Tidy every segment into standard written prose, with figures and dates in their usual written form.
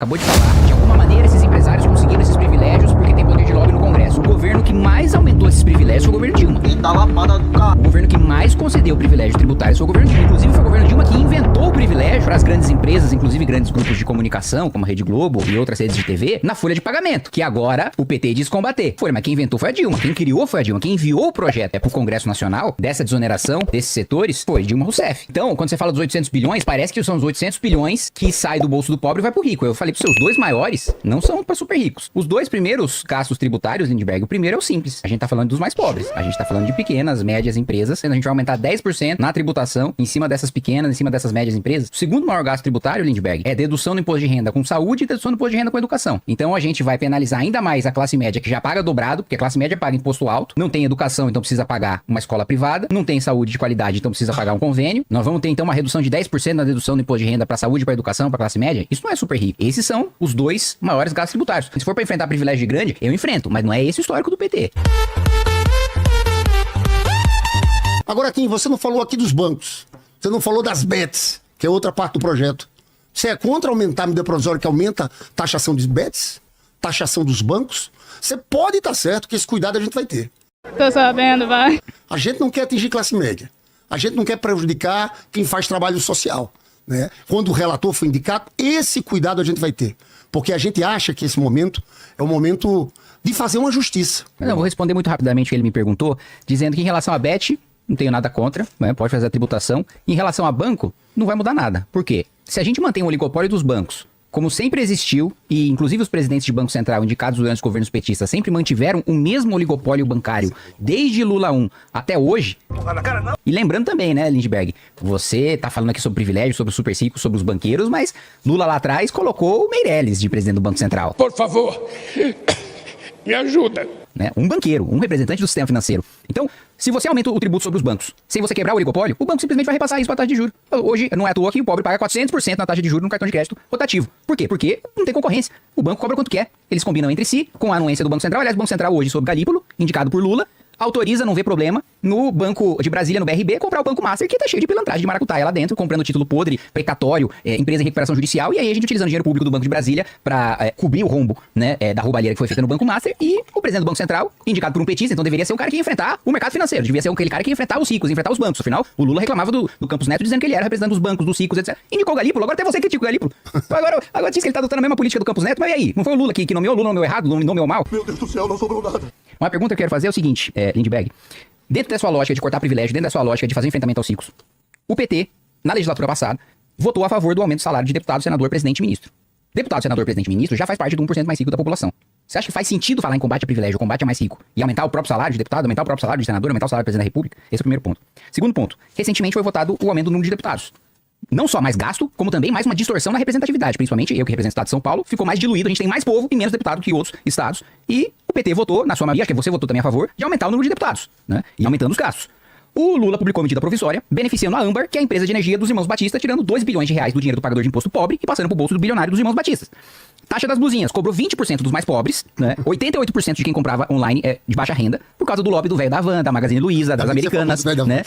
Acabou de falar. De alguma maneira, esses empresários conseguiram esses privilégios porque tem poder de lobby no Congresso. O governo que mais aumentou esses privilégios foi o governo Dilma. E tá lapada do carro. O governo que mais concedeu privilégios tributários foi o governo Dilma. Inclusive, foi o governo Dilma que inventou o privilégio para as grandes empresas, inclusive grandes grupos de comunicação, como a Rede Globo e outras redes de TV, na folha de pagamento, que agora o PT diz combater. Foi, mas quem inventou foi a Dilma. Quem criou foi a Dilma. Quem enviou o projeto pro Congresso Nacional dessa desoneração desses setores foi Dilma Rousseff. Então, quando você fala dos 800 bilhões, parece que são os 800 bilhões que saem do bolso do pobre e vai pro rico. Eu falei pros seus dois maiores não são para super ricos. Os dois primeiros gastos tributários, Lindbergh, o primeiro é o simples. A gente tá falando dos mais pobres. A gente tá falando de pequenas, médias empresas, sendo a gente vai aumentar 10% na tributação em cima dessas pequenas, em cima dessas médias empresas. O segundo maior gasto tributário, Lindbergh, é dedução do imposto de renda com saúde e dedução do imposto de renda com educação. Então a gente vai penalizar ainda mais a classe média, que já paga dobrado, porque a classe média paga imposto alto, não tem educação, então precisa pagar uma escola privada, não tem saúde de qualidade, então precisa pagar um convênio. Nós vamos ter então uma redução de 10% na dedução do imposto de renda para saúde, para educação, para classe média. Isso não é super rico. Esses são os dois maiores gastos tributários. Se for para enfrentar privilégio de grande, eu enfrento, mas não é esse o histórico do PT. Agora, Kim, você não falou aqui dos bancos. Você não falou das bets, que é outra parte do projeto. Você é contra aumentar a medida provisória que aumenta a taxação dos bets? Taxação dos bancos? Você pode estar certo que esse cuidado a gente vai ter. Tô sabendo, vai. A gente não quer atingir classe média. A gente não quer prejudicar quem faz trabalho social, né? Quando o relator for indicado, esse cuidado a gente vai ter. Porque a gente acha que esse momento é o momento de fazer uma justiça. Não, vou responder muito rapidamente o que ele me perguntou, dizendo que em relação a bet, não tenho nada contra, né? Pode fazer a tributação. Em relação a banco, não vai mudar nada. Por quê? Se a gente mantém o oligopólio dos bancos, como sempre existiu, e inclusive os presidentes de Banco Central indicados durante os governos petistas sempre mantiveram o mesmo oligopólio bancário, desde Lula 1 até hoje. E lembrando também, né, Lindbergh, você tá falando aqui sobre privilégios, sobre os super ricos, sobre os banqueiros, mas Lula lá atrás colocou o Meirelles de presidente do Banco Central. Por favor, me ajuda. Né? Um banqueiro, um representante do sistema financeiro. Então, se você aumenta o tributo sobre os bancos, sem você quebrar o oligopólio, o banco simplesmente vai repassar isso para a taxa de juros. Hoje, não é à toa que o pobre paga 400% na taxa de juros no cartão de crédito rotativo. Por quê? Porque não tem concorrência. O banco cobra quanto quer. Eles combinam entre si, com a anuência do Banco Central. Aliás, o Banco Central hoje, sob Galípolo, indicado por Lula, autoriza, não vê problema, no Banco de Brasília, no BRB, comprar o Banco Master, que tá cheio de pilantragem de maracutaia lá dentro, comprando título podre, precatório, empresa em recuperação judicial, e aí a gente utilizando dinheiro público do Banco de Brasília pra cobrir o rombo, né, da roubalheira que foi feita no Banco Master, e o presidente do Banco Central, indicado por um petista, então deveria ser um cara que ia enfrentar o mercado financeiro, devia ser aquele cara que ia enfrentar os ricos, enfrentar os bancos. Afinal, o Lula reclamava do Campos Neto dizendo que ele era representante dos bancos, dos ricos, etc. Indicou o Galípolo, agora até você critica o Galípolo. Agora diz que ele tá adotando a mesma política do Campos Neto, mas e aí? Não foi o Lula que nomeou? O Lula nomeou errado, nomeou mal? Meu Deus do céu, não sobrou nada. Uma pergunta que eu quero fazer é o seguinte, Lindbergh. Dentro da sua lógica de cortar privilégio, dentro da sua lógica de fazer enfrentamento aos ricos, o PT, na legislatura passada, votou a favor do aumento do salário de deputado, senador, presidente e ministro. Deputado, senador, presidente e ministro já faz parte do 1% mais rico da população. Você acha que faz sentido falar em combate a privilégio, combate a mais rico, e aumentar o próprio salário de deputado, aumentar o próprio salário de senador, aumentar o salário do presidente da República? Esse é o primeiro ponto. Segundo ponto, recentemente foi votado o aumento do número de deputados. Não só mais gasto, como também mais uma distorção na representatividade. Principalmente eu, que represento o estado de São Paulo, ficou mais diluído. A gente tem mais povo e menos deputado que outros estados. E o PT votou, na sua maioria, acho que você votou também a favor, de aumentar o número de deputados, né? E aumentando os gastos. O Lula publicou medida provisória, beneficiando a Âmbar, que é a empresa de energia dos irmãos Batista, tirando 2 bilhões de reais do dinheiro do pagador de imposto pobre e passando pro bolso do bilionário dos irmãos Batistas. Taxa das blusinhas, cobrou 20% dos mais pobres, né? 88% de quem comprava online de baixa renda, por causa do lobby do velho da Van, da Magazine Luiza, das Americanas, né?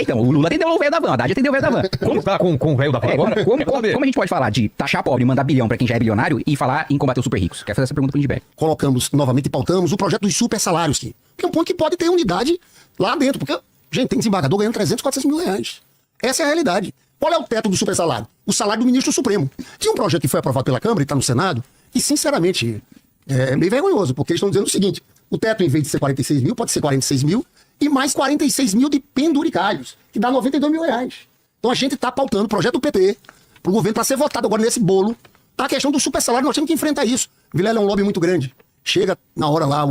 Então, o Lula atendeu o velho da Van, a Haddad atendeu o velho da Van. Como tá com o velho da Van agora? Como a gente pode falar de taxar pobre e mandar bilhão pra quem já é bilionário e falar em combater os super ricos? Quero fazer essa pergunta pro Lindbergh. Colocamos novamente e pautamos o projeto dos super salários, Kim. Que é um ponto que pode ter unidade lá dentro, porque, gente, tem desembargador ganhando 300, 400 mil reais. Essa é a realidade. Qual é o teto do super salário? O salário do ministro Supremo. Tinha um projeto que foi aprovado pela Câmara e está no Senado, e sinceramente é meio vergonhoso, porque eles estão dizendo o seguinte: o teto, em vez de ser 46 mil, pode ser 46 mil, e mais 46 mil de penduricalhos, que dá 92 mil reais. Então a gente está pautando o projeto do PT para o governo para ser votado agora nesse bolo. A questão do super salário, nós temos que enfrentar isso. Vilela é um lobby muito grande. Chega na hora lá,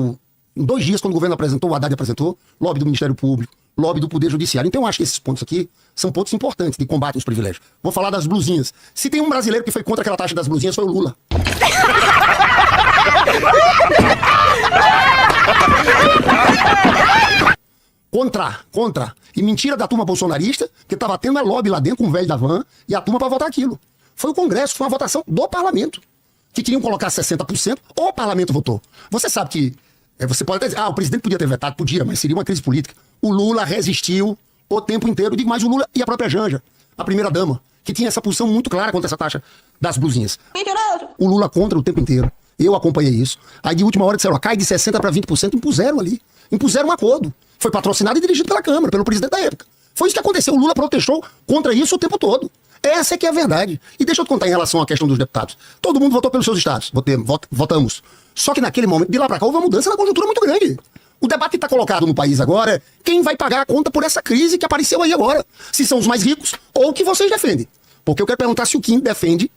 em 2 dias, quando o governo apresentou, o Haddad apresentou, lobby do Ministério Público, lobby do Poder Judiciário. Então eu acho que esses pontos aqui são pontos importantes de combate aos privilégios. Vou falar das blusinhas. Se tem um brasileiro que foi contra aquela taxa das blusinhas, foi o Lula. Contra. E mentira da turma bolsonarista, que estava tendo a lobby lá dentro com o velho da Van e a turma para votar aquilo. Foi o Congresso, foi uma votação do parlamento, que queriam colocar 60%, o parlamento votou. Você sabe que, você pode até dizer, o presidente podia ter vetado, podia, mas seria uma crise política. O Lula resistiu o tempo inteiro, digo mais, o Lula e a própria Janja, a primeira-dama. que tinha essa posição muito clara contra essa taxa das blusinhas. O Lula contra o tempo inteiro. Eu acompanhei isso. Aí de última hora disseram, cai de 60% para 20%, impuseram ali. Impuseram um acordo. Foi patrocinado e dirigido pela Câmara, pelo presidente da época. Foi isso que aconteceu. O Lula protestou contra isso o tempo todo. Essa é que é a verdade. E deixa eu te contar em relação à questão dos deputados. Todo mundo votou pelos seus estados. Votamos. Só que naquele momento, de lá pra cá, houve uma mudança na conjuntura muito grande. O debate que está colocado no país agora é quem vai pagar a conta por essa crise que apareceu aí agora. Se são os mais ricos ou o que vocês defendem. Porque eu quero perguntar se o Kim defende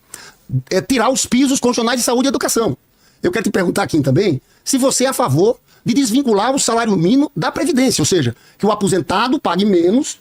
tirar os pisos constitucionais de saúde e educação. Eu quero te perguntar, Kim, também, se você é a favor de desvincular o salário mínimo da Previdência. Ou seja, que o aposentado pague menos,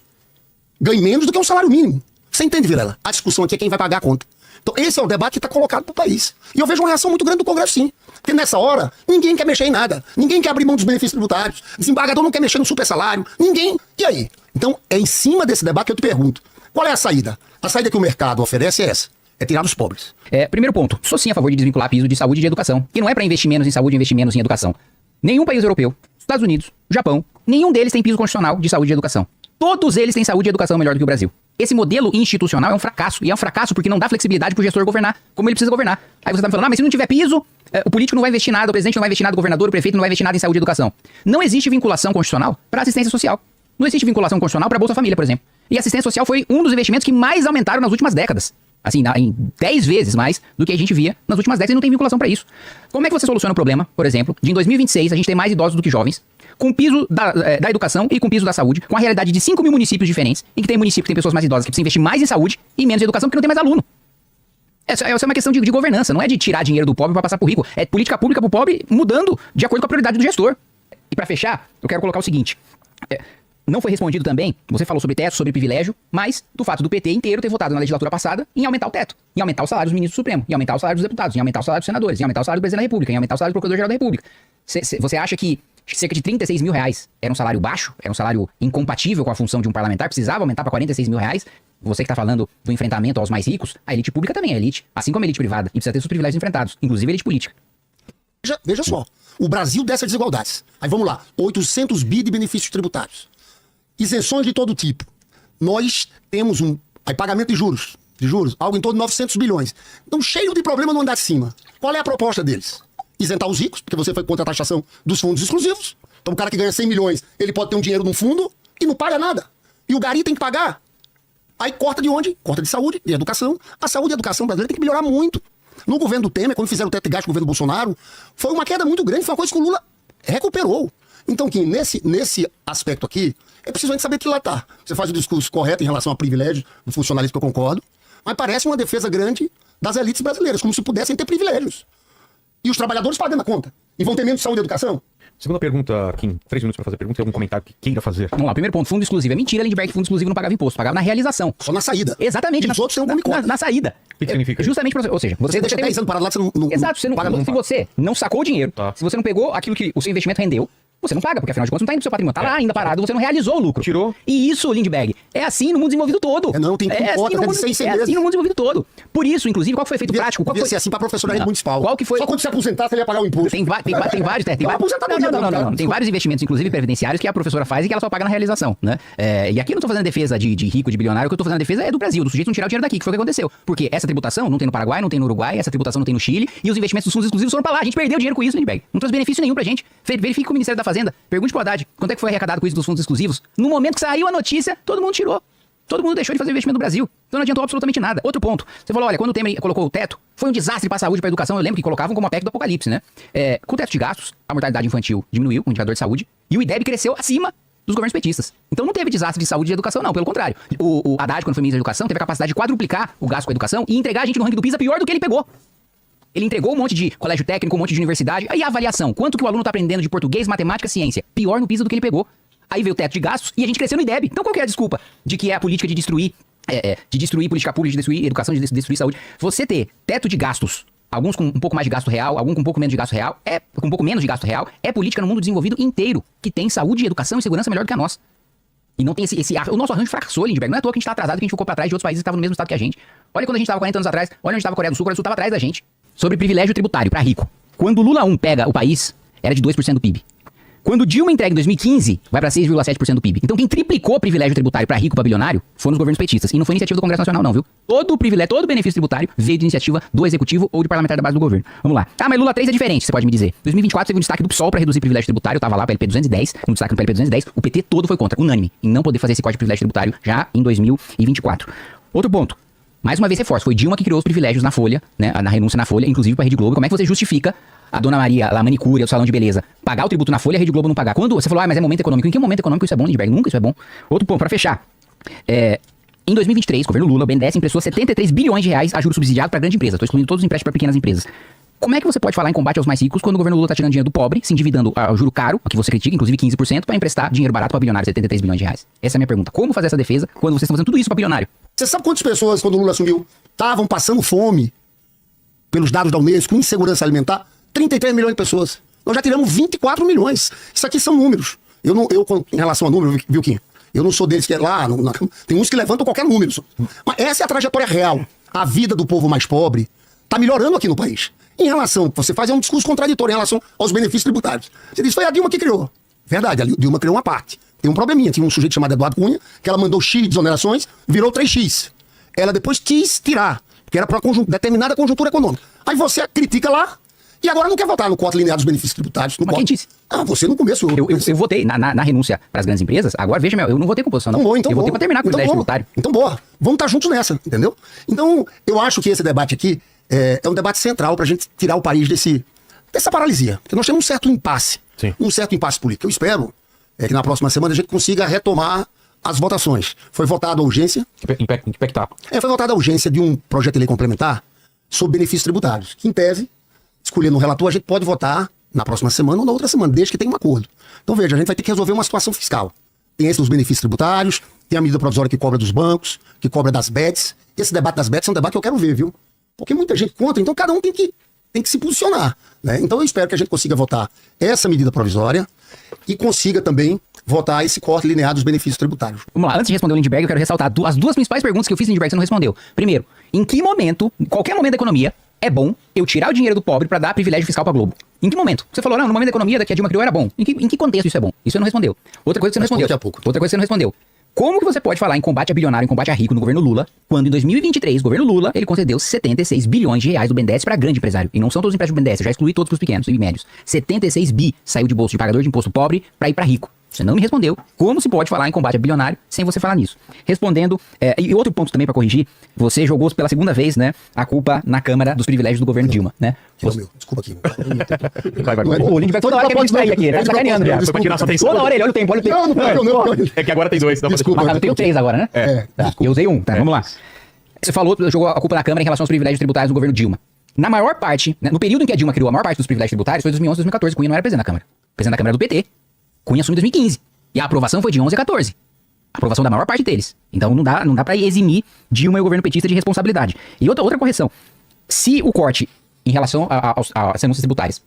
ganhe menos do que um salário mínimo. Você entende, Vilela? A discussão aqui é quem vai pagar a conta. Então esse é o debate que está colocado para o país. E eu vejo uma reação muito grande do Congresso, sim. Porque nessa hora, ninguém quer mexer em nada. Ninguém quer abrir mão dos benefícios tributários. Desembargador não quer mexer no super salário. Ninguém. E aí? Então é em cima desse debate que eu te pergunto. Qual é a saída? A saída que o mercado oferece é essa. É tirar dos pobres. Primeiro ponto. Sou sim a favor de desvincular piso de saúde e de educação. E não é para investir menos em saúde e investir menos em educação. Nenhum país europeu, Estados Unidos, Japão, nenhum deles tem piso constitucional de saúde e educação. Todos eles têm saúde e educação melhor do que o Brasil. Esse modelo institucional é um fracasso. E é um fracasso porque não dá flexibilidade pro gestor governar como ele precisa governar. Aí você tá me falando, mas se não tiver piso, o político não vai investir nada, o presidente não vai investir nada, o governador, o prefeito não vai investir nada em saúde e educação. Não existe vinculação constitucional para assistência social. Não existe vinculação constitucional para Bolsa Família, por exemplo. E assistência social foi um dos investimentos que mais aumentaram nas últimas décadas. Assim, em 10 vezes mais do que a gente via nas últimas décadas e não tem vinculação para isso. Como é que você soluciona o problema, por exemplo, de em 2026 a gente ter mais idosos do que jovens, com piso da educação e com piso da saúde, com a realidade de 5 mil municípios diferentes, em que tem município que tem pessoas mais idosas que precisam investir mais em saúde e menos em educação porque não tem mais aluno. Essa é uma questão de governança, não é de tirar dinheiro do pobre para passar pro rico. É política pública pro pobre mudando de acordo com a prioridade do gestor. E para fechar, eu quero colocar o seguinte. Não foi respondido também, você falou sobre teto, sobre privilégio, mas do fato do PT inteiro ter votado na legislatura passada em aumentar o teto, em aumentar o salário dos ministros do Supremo, em aumentar o salário dos deputados, em aumentar o salário dos senadores, em aumentar o salário do presidente da República, em aumentar o salário do Procurador-Geral da República. Você acha que cerca de 36 mil reais era um salário baixo, era um salário incompatível com a função de um parlamentar, precisava aumentar para 46 mil reais? Você que está falando do enfrentamento aos mais ricos, a elite pública também é elite, assim como a elite privada, e precisa ter seus privilégios enfrentados, inclusive a elite política. Veja só, o Brasil dessas desigualdades. Aí vamos lá, 800 bi de benefícios tributários. Isenções de todo tipo. Nós temos pagamento de juros, algo em torno de 900 bilhões. Então, cheio de problema no andar de cima. Qual é a proposta deles? Isentar os ricos, porque você foi contra a taxação dos fundos exclusivos. Então, o cara que ganha 100 milhões, ele pode ter um dinheiro num fundo e não paga nada. E o gari tem que pagar. Aí corta de onde? Corta de saúde, de educação. A saúde e a educação brasileira tem que melhorar muito. No governo do Temer, quando fizeram o teto de gasto no governo do Bolsonaro, foi uma queda muito grande, foi uma coisa que o Lula recuperou. Então, Kim, nesse aspecto aqui, é preciso a gente saber trilatar. Você faz o discurso correto em relação a privilégios do funcionalismo, que eu concordo, mas parece uma defesa grande das elites brasileiras, como se pudessem ter privilégios. E os trabalhadores pagando a conta. E vão ter menos saúde e educação? Segunda pergunta, Kim. 3 minutos para fazer a pergunta e algum comentário que queira fazer. Vamos lá, primeiro ponto, fundo exclusivo. É mentira, Lindbergh, que fundo exclusivo não pagava imposto, pagava na realização. Só na saída. Exatamente. E os outros têm um na saída. O que significa? Justamente, ou seja, você deixa 10 anos parado lá, você não Exato, você não, paga se você não sacou o dinheiro, Tá. se você não pegou aquilo que o seu investimento rendeu, você não paga, porque afinal de contas não tá indo pro seu patrimônio. Tá lá ainda parado, você não realizou o lucro. Tirou. E isso, Lindbergh, é assim no mundo desenvolvido todo. Não, tem que importa, deve ser em 100 é meses. assim no mundo desenvolvido todo. Por isso, inclusive, qual que foi feito Devia- prático? Qual devia foi... ser assim pra professor rede municipal. Qual que foi... Só quando se aposentar, você ia pagar o imposto. Tem vários, tem Vai aposentar no dia, não. Tem vários investimentos, inclusive previdenciários, que a professora faz e que ela só paga na realização, né? E aqui eu não tô fazendo defesa de rico, de bilionário, o que eu tô fazendo defesa é do Brasil, do sujeito não tirar o dinheiro daqui, que foi o que aconteceu. Porque essa tributação não tem no Paraguai, não tem no Uruguai, essa tributação não tem no Chile, e os investimentos dos fundos exclusivos foram pra lá. A gente perdeu dinheiro com isso, Lindbergh. Não trouxe benefício nenhum pra gente. Verifique com o Ministério da Fazenda. Pergunte pro Haddad, quanto é que foi arrecadado com isso dos fundos exclusivos? No momento que saiu a notícia, todo mundo tirou. Todo mundo deixou de fazer investimento no Brasil. Então não adiantou absolutamente nada. Outro ponto. Você falou, olha, quando o Temer colocou o teto, foi um desastre para a saúde e para a educação. Eu lembro que colocavam como a PEC do apocalipse, né? Com o teto de gastos, a mortalidade infantil diminuiu, o indicador de saúde, e o IDEB cresceu acima dos governos petistas. Então não teve desastre de saúde e de educação, não. Pelo contrário. O Haddad, quando foi ministro da Educação, teve a capacidade de quadruplicar o gasto com a educação e entregar a gente no ranking do PISA pior do que ele pegou. Ele entregou um monte de colégio técnico, um monte de universidade. Aí a avaliação, quanto que o aluno tá aprendendo de português, matemática, ciência? Pior no PISA do que ele pegou. Aí veio o teto de gastos e a gente cresceu no IDEB. Então qual que é a desculpa de que é a política de destruir política pública, de destruir educação, de destruir saúde? Você ter teto de gastos, alguns com um pouco mais de gasto real, alguns com um pouco menos de gasto real, com um pouco menos de gasto real, é política no mundo desenvolvido inteiro, que tem saúde, educação e segurança melhor do que a nossa. E não tem o nosso arranjo fracassou, Lindbergh. Não é à toa que a gente tá atrasado, que a gente ficou pra trás de outros países que estavam no mesmo estado que a gente. Olha quando a gente tava 40 anos atrás, olha onde estava a Coreia do Sul tava atrás da gente. Sobre privilégio tributário pra rico. Quando o Lula 1 pega o país, era de 2% do PIB. Quando Dilma entrega em 2015, vai pra 6,7% do PIB. Então quem triplicou o privilégio tributário pra rico e pra bilionário foram os governos petistas. E não foi iniciativa do Congresso Nacional não, viu? Todo o privilégio, todo o benefício tributário veio de iniciativa do Executivo ou de parlamentar da base do governo. Vamos lá. Ah, mas Lula 3 é diferente, você pode me dizer. 2024 teve um destaque do PSOL pra reduzir privilégio tributário. Eu tava lá, PLP 210, no destaque no PLP 210. O PT todo foi contra, unânime, em não poder fazer esse corte de privilégio tributário já em 2024. Outro ponto. Mais uma vez reforço, foi Dilma que criou os privilégios na Folha, né? Na renúncia na Folha, inclusive pra Rede Globo. Como é que você justifica a Dona Maria, lá, manicure, o salão de beleza, pagar o tributo na Folha e a Rede Globo não pagar? Quando você falou, mas é momento econômico. Em que momento econômico isso é bom, Lindbergh? Nunca isso é bom. Outro ponto, pra fechar. Em 2023, governo Lula, o BNDES emprestou 73 bilhões de reais a juros subsidiados pra grande empresa. Tô excluindo todos os empréstimos para pequenas empresas. Como é que você pode falar em combate aos mais ricos quando o governo Lula tá tirando dinheiro do pobre, se endividando ao juro caro, que você critica, inclusive 15%, pra emprestar dinheiro barato pra bilionário, 73 bilhões de reais? Essa é a minha pergunta. Como fazer essa defesa quando vocês estão fazendo tudo isso pra bilionário? Você sabe quantas pessoas, quando o Lula assumiu, estavam passando fome, pelos dados da Unesco, insegurança alimentar? 33 milhões de pessoas. Nós já tiramos 24 milhões. Isso aqui são números. Em relação a número, viu, Kim? Eu não sou deles que é lá, tem uns que levantam qualquer número. Mas essa é a trajetória real. A vida do povo mais pobre está melhorando aqui no país. Em relação, você faz um discurso contraditório em relação aos benefícios tributários. Você diz, foi a Dilma que criou. Verdade, a Dilma criou uma parte. Tem um probleminha, tinha um sujeito chamado Eduardo Cunha, que ela mandou X de desonerações, virou 3X. Ela depois quis tirar, porque era para determinada conjuntura econômica. Aí você critica lá, e agora não quer votar no corte linear dos benefícios tributários. Mas quem disse? Ah, você no começo. Eu votei na renúncia para as grandes empresas. Agora, veja, eu não votei com posição, não. Então eu votei para terminar com o privilégio tributário. Então, boa. Vamos estar juntos nessa, entendeu? Então, eu acho que esse debate aqui é um debate central para a gente tirar o país dessa paralisia. Porque nós temos um certo impasse. Sim. Um certo impasse político. Eu espero que na próxima semana a gente consiga retomar as votações. Foi votada a urgência. Em que tá? Foi votada a urgência de um projeto de lei complementar sobre benefícios tributários. Que, em tese, escolhendo um relator, a gente pode votar na próxima semana ou na outra semana, desde que tenha um acordo. Então, veja, a gente vai ter que resolver uma situação fiscal. Tem esse dos benefícios tributários, tem a medida provisória que cobra dos bancos, que cobra das bets. Esse debate das bets é um debate que eu quero ver, viu? Porque muita gente contra, então cada um tem que se posicionar, né? Então eu espero que a gente consiga votar essa medida provisória e consiga também votar esse corte linear dos benefícios tributários. Vamos lá, antes de responder o Lindbergh, eu quero ressaltar as duas principais perguntas que eu fiz, Lindbergh, você não respondeu. Primeiro, em que momento, em qualquer momento da economia, é bom eu tirar o dinheiro do pobre pra dar privilégio fiscal pra Globo? Em que momento? Você falou, não, no momento da economia que a Dilma criou era bom. Em que contexto isso é bom? Isso você não respondeu. Outra coisa que você não respondeu. Daqui a pouco. Outra coisa que você não respondeu. Como que você pode falar em combate a bilionário, em combate a rico no governo Lula, quando em 2023, o governo Lula, ele concedeu 76 bilhões de reais do BNDES para grande empresário? E não são todos os empréstimos do BNDES, eu já excluí todos pros pequenos e médios. 76 bi saiu de bolso de pagador de imposto pobre para ir para rico. Você não me respondeu. Como se pode falar em combate a bilionário sem você falar nisso? Respondendo, e outro ponto também para corrigir, você jogou pela segunda vez, né, a culpa na Câmara dos privilégios do governo Dilma, né? Desculpa aqui. Vai. O Lindbergh toda hora quer me distrair aqui, tá sacaneando já. Foi pra tirar sua atenção. Toda hora ele olha o tempo, Não. É que agora tem dois. Desculpa. Mas eu tenho 3 agora, né? Tá, eu usei 1, tá, vamos lá. Você falou, jogou a culpa na Câmara em relação aos privilégios tributários do governo Dilma. Na maior parte, né, no período em que a Dilma criou a maior parte dos privilégios tributários, foi 2011 a 2014. Cunha não era presidente da Câmara. O presidente da Câmara era do PT. Cunha assumiu em 2015. E a aprovação foi de 11 a 14. A aprovação da maior parte deles. Então não dá pra eximir Dilma e o governo petista de responsabilidade. E outra correção. Se o corte em relação às renúncias tributárias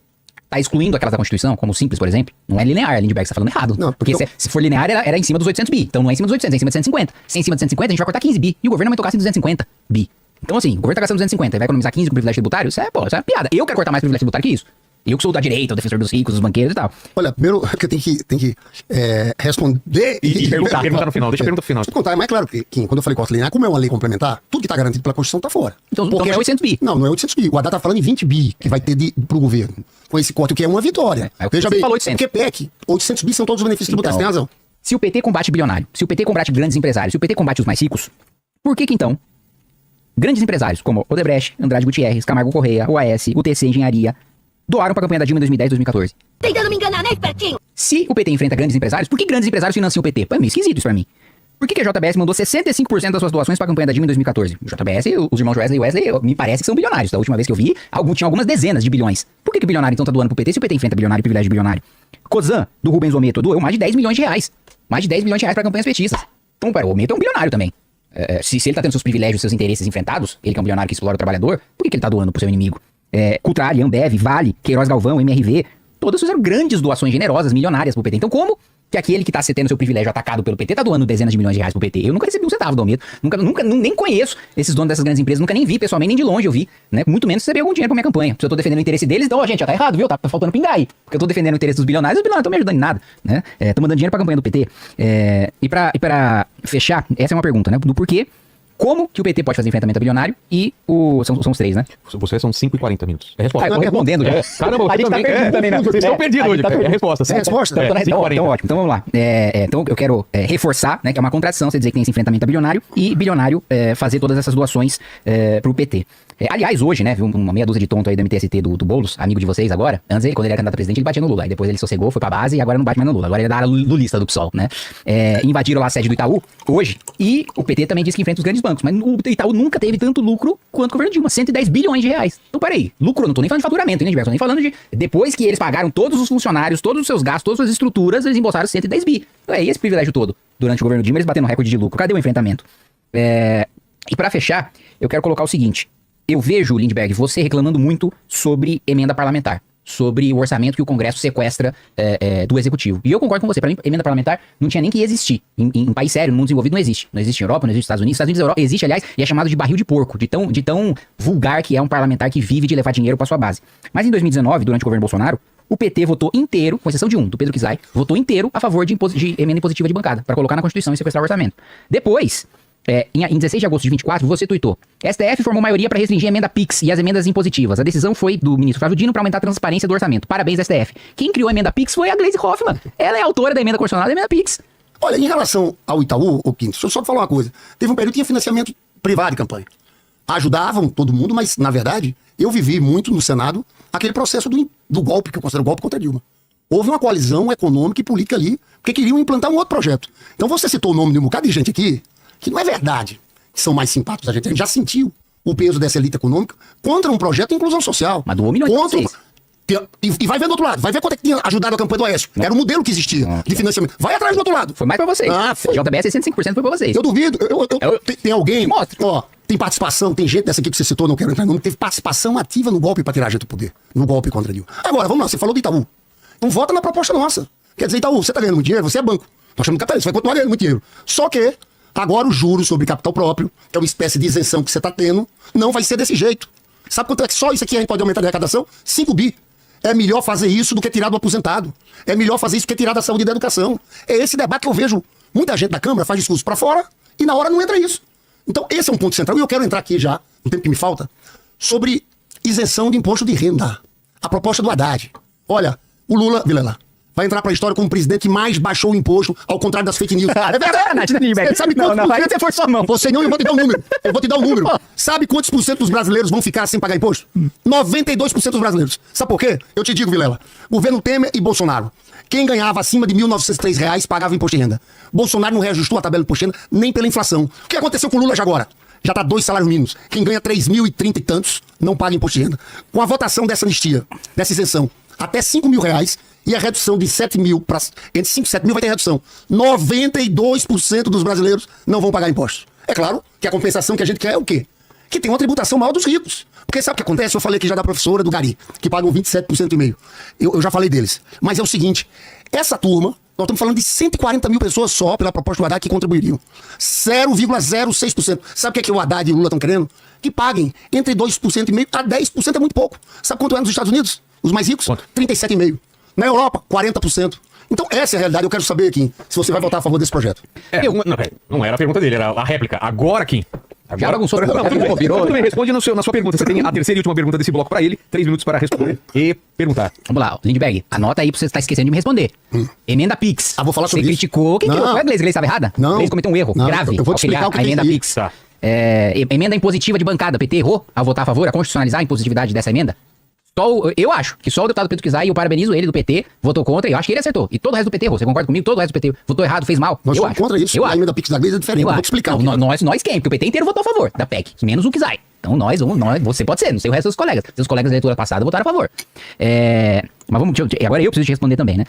tá excluindo aquelas da Constituição, como o Simples, por exemplo, não é linear, Lindbergh, você tá falando errado. Não, porque se for linear, era em cima dos 800 bi. Então não é em cima dos 800, é em cima de 150. Se é em cima de 150, a gente vai cortar 15 bi. E o governo aumentou gastando 250 bi. Então assim, o governo tá gastando 250 e vai economizar 15 com privilégio tributário, isso é uma piada. Eu quero cortar mais privilégio tributário que isso. Eu que sou da direita, o defensor dos ricos, dos banqueiros e tal. Olha, primeiro, porque tem que responder E perguntar no final. Deixa eu perguntar no final. Deixa eu contar, é mais claro que, Kim, quando eu falei corte linear, como é uma lei complementar, tudo que está garantido pela Constituição está fora. Então não é 800 bi. Não é 800 bi. O Haddad está falando em 20 bi que vai ter pro governo. Com esse corte, o que é uma vitória. Veja bem, falou 800. Porque PEC, 800 bi são todos os benefícios tributários, tem razão. Se o PT combate bilionário, se o PT combate grandes empresários, se o PT combate os mais ricos, por que então grandes empresários como Odebrecht, Andrade Gutierrez, Camargo Correia, OAS, UTC Engenharia, doaram pra campanha da Dilma em 2010 e 2014? Tentando me enganar, né, espertinho? Se o PT enfrenta grandes empresários, por que grandes empresários financiam o PT? Pô, é meio esquisito isso pra mim. Por que a JBS mandou 65% das suas doações pra campanha da Dilma em 2014? O JBS, os irmãos Wesley e Wesley, me parece que são bilionários. Da última vez que eu vi, tinha algumas dezenas de bilhões. Por que o bilionário então tá doando pro PT se o PT enfrenta bilionário e privilégio de bilionário? Cosan, do Rubens Ometo, doou mais de 10 milhões de reais. Mais de 10 milhões de reais pra campanhas petistas. Então, pera, o Ometo é um bilionário também. Se ele tá tendo seus privilégios, seus interesses enfrentados, ele que é um bilionário que explora o trabalhador, por que ele tá doando pro seu inimigo? Cutralli, Ambev, Vale, Queiroz Galvão, MRV, todas fizeram grandes doações generosas, milionárias pro PT. Então como que aquele que tá tendo seu privilégio atacado pelo PT tá doando dezenas de milhões de reais pro PT. Eu nunca recebi um centavo do Almeida. Nem conheço esses donos dessas grandes empresas, nunca nem vi pessoalmente, nem de longe eu vi, né? Muito menos receber algum dinheiro pra minha campanha. Se eu tô defendendo o interesse deles, então, ó, gente, ó, tá errado, viu? Tá faltando pingar aí. Porque eu tô defendendo o interesse dos bilionários, os bilionários estão me ajudando em nada, né? Tô mandando dinheiro pra campanha do PT. E pra fechar, essa é uma pergunta, né? Do porquê. Como que o PT pode fazer enfrentamento a bilionário e são os três, né? Você são 5h40 minutos. É a resposta. Eu tô respondendo já. Caramba, A você gente tá também. perdido também, né? Vocês estão perdidos hoje. É a resposta. É a resposta? Então, 5h40. então ótimo. Então vamos lá. Então eu quero reforçar, né, que é uma contradição você dizer que tem esse enfrentamento a bilionário e bilionário fazer todas essas doações pro PT. Aliás, hoje, né, viu uma meia dúzia de tonto aí do MTST do Boulos, amigo de vocês agora. Antes quando ele era candidato a presidente, ele batia no Lula. Aí depois ele sossegou, foi pra base e agora não bate mais no Lula. Agora ele é da área lulista do PSOL, né? Invadiram lá a sede do Itaú hoje e o PT também diz que enfrenta os grandes bancos. Mas o Itaú nunca teve tanto lucro quanto o governo Dilma, 110 bilhões de reais. Então, peraí, lucro, eu não tô nem falando de faturamento, hein, Gilberto? Tô nem falando de... Depois que eles pagaram todos os funcionários, todos os seus gastos, todas as suas estruturas, eles embolsaram 110 bi. Então, esse privilégio todo. Durante o governo Dilma, eles batendo recorde de lucro. Cadê o enfrentamento? E pra fechar, eu quero colocar o seguinte. Eu vejo, Lindbergh, você reclamando muito sobre emenda parlamentar. Sobre o orçamento que o Congresso sequestra do Executivo. E eu concordo com você. Pra mim, emenda parlamentar não tinha nem que existir. Em país sério, no mundo desenvolvido, não existe. Não existe em Europa, não existe nos Estados Unidos. Estados Unidos e Europa existe, aliás, e é chamado de barril de porco. De tão vulgar que é um parlamentar que vive de levar dinheiro pra sua base. Mas em 2019, durante o governo Bolsonaro, o PT votou inteiro, com exceção de do Pedro Kizai, votou inteiro a favor de emenda impositiva de bancada, pra colocar na Constituição e sequestrar o orçamento. Depois... em 16 de agosto de 24, você tuitou. STF formou maioria para restringir a emenda PIX e as emendas impositivas. A decisão foi do ministro Flávio Dino para aumentar a transparência do orçamento. Parabéns, STF. Quem criou a emenda PIX foi a Gleisi Hoffmann. Ela é autora da emenda constitucional da emenda PIX. Olha, em relação ao Itaú, Quinto, deixa eu só falar uma coisa. Teve um período que tinha financiamento privado de campanha. Ajudavam todo mundo, mas, na verdade, eu vivi muito no Senado aquele processo do golpe, que eu considero golpe contra Dilma. Houve uma coalizão econômica e política ali, porque queriam implantar um outro projeto. Então você citou o nome de um bocado de gente aqui, que não é verdade, que são mais simpáticos. A gente já sentiu o peso dessa elite econômica contra um projeto de inclusão social. Mas doou milhões contra de vocês. E vai ver do outro lado. Vai ver quanto é que tinha ajudado a campanha do Aécio. Era o modelo que existia de financiamento. Vai atrás do outro lado. Foi mais pra vocês. Foi. JBS 65% foi pra vocês. Eu duvido. Tem alguém... Mostra. Ó, tem participação, tem gente dessa aqui que você citou, não quero entrar no nome, teve participação ativa no golpe pra tirar a gente do poder. No golpe contra Dilma. Agora, vamos lá, você falou do Itaú. Então vota na proposta nossa. Quer dizer, Itaú, você tá ganhando muito dinheiro, você é banco. Nós chamamos de capitalista, você vai continuar ganhando muito dinheiro. Só que... agora os juros sobre capital próprio, que é uma espécie de isenção que você está tendo, não vai ser desse jeito. Sabe quanto é que só isso aqui a gente pode aumentar de arrecadação? 5 bi. É melhor fazer isso do que tirar do aposentado. É melhor fazer isso do que tirar da saúde e da educação. É esse debate que eu vejo muita gente da Câmara faz discurso para fora e na hora não entra isso. Então esse é um ponto central. E eu quero entrar aqui já, no tempo que me falta, sobre isenção de imposto de renda. A proposta do Haddad. Olha, o Lula, Vilela, vai entrar pra história como o presidente que mais baixou o imposto, ao contrário das fake news. É verdade, Você sabe quanto não, aí você forçou a mão. Você não, eu vou te dar um número. Eu vou te dar um número. Sabe quantos por cento dos brasileiros vão ficar sem pagar imposto? 92% dos brasileiros. Sabe por quê? Eu te digo, Vilela. Governo Temer e Bolsonaro. Quem ganhava acima de R$ 1.903 pagava imposto de renda. Bolsonaro não reajustou a tabela de imposto de renda nem pela inflação. O que aconteceu com o Lula já agora? Já tá 2 salários mínimos. Quem ganha 3.030 e tantos não paga imposto de renda. Com a votação dessa anistia, dessa isenção, até R$5 mil, e a redução de 7 mil para entre 5 e 7 mil vai ter redução. 92% dos brasileiros não vão pagar impostos. É claro que a compensação que a gente quer é o quê? Que tem uma tributação maior dos ricos. Porque sabe o que acontece? Eu falei aqui já da professora do Gari, que pagam 27,5%. Eu já falei deles. Mas é o seguinte, essa turma, nós estamos falando de 140 mil pessoas só pela proposta do Haddad que contribuiriam. 0,06%. Sabe o que é que o Haddad e o Lula estão querendo? Que paguem entre 2,5% a 10% é muito pouco. Sabe quanto é nos Estados Unidos? Os mais ricos? 37,5%. Na Europa, 40%. Então, essa é a realidade. Eu quero saber, Kim, se você vai votar a favor desse projeto. Não era a pergunta dele, era a réplica. Agora, Kim. Já bagunçou. Tudo bem, responde na sua pergunta. Você tem a terceira e última pergunta desse bloco pra ele. 3 minutos para responder e perguntar. Vamos lá, Lindbergh, anota aí pra você estar esquecendo de me responder. Emenda PIX. Vou falar sobre você isso. Criticou. Quem criticou? Não. Foi a Gleisi. Gleisi estava errada? Não. Gleisi cometeu um erro Não, grave. eu vou te explicar o que a tem emenda aí. PIX. Tá. Emenda impositiva de bancada. PT errou ao votar a favor, a constitucionalizar a impositividade dessa emenda? Eu acho que só o deputado Pedro Kizai, e eu parabenizo ele do PT, votou contra, e eu acho que ele acertou. E todo o resto do PT errou. Você concorda comigo? Todo o resto do PT votou errado, fez mal. Nós eu somos acho. contra isso. Eu A acho. emenda PIX da Gleisi é diferente. Eu vou te explicar. Não, nós quem? Porque o PT inteiro votou a favor da PEC, menos o Kizai. Então nós, você pode ser, não sei o resto dos colegas. Seus colegas da leitura passada votaram a favor. Mas agora eu preciso te responder também, né?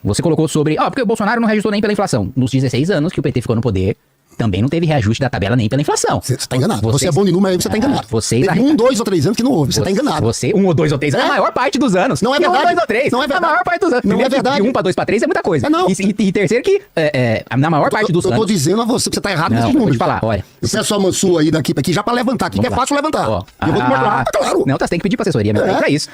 Você colocou sobre, porque o Bolsonaro não reajustou nem pela inflação. Nos 16 anos que o PT ficou no poder, também não teve reajuste da tabela nem pela inflação. Você tá enganado. Você é bom de número, aí você tá enganado. Vocês Teve 1, 2 ou 3 anos que não houve. Você tá enganado. Você, 1 ou 2 ou 3 anos, é a maior parte dos anos. Não é verdade. 1 ou 2 ou 3. Não é verdade. A maior parte dos anos. Não Primeiro, é verdade. De 1 pra 2 pra 3 é muita coisa. É não. E terceiro que, na maior parte dos Eu tô anos... dizendo a você que você tá errado Não, nesses eu vou números. te falar, olha. Eu peço a sua aí daqui pra aqui já pra levantar, que é fácil levantar. Ó, Eu vou te mostrar, claro. Não, você tem que pedir pra assessoria mesmo, É. pra isso.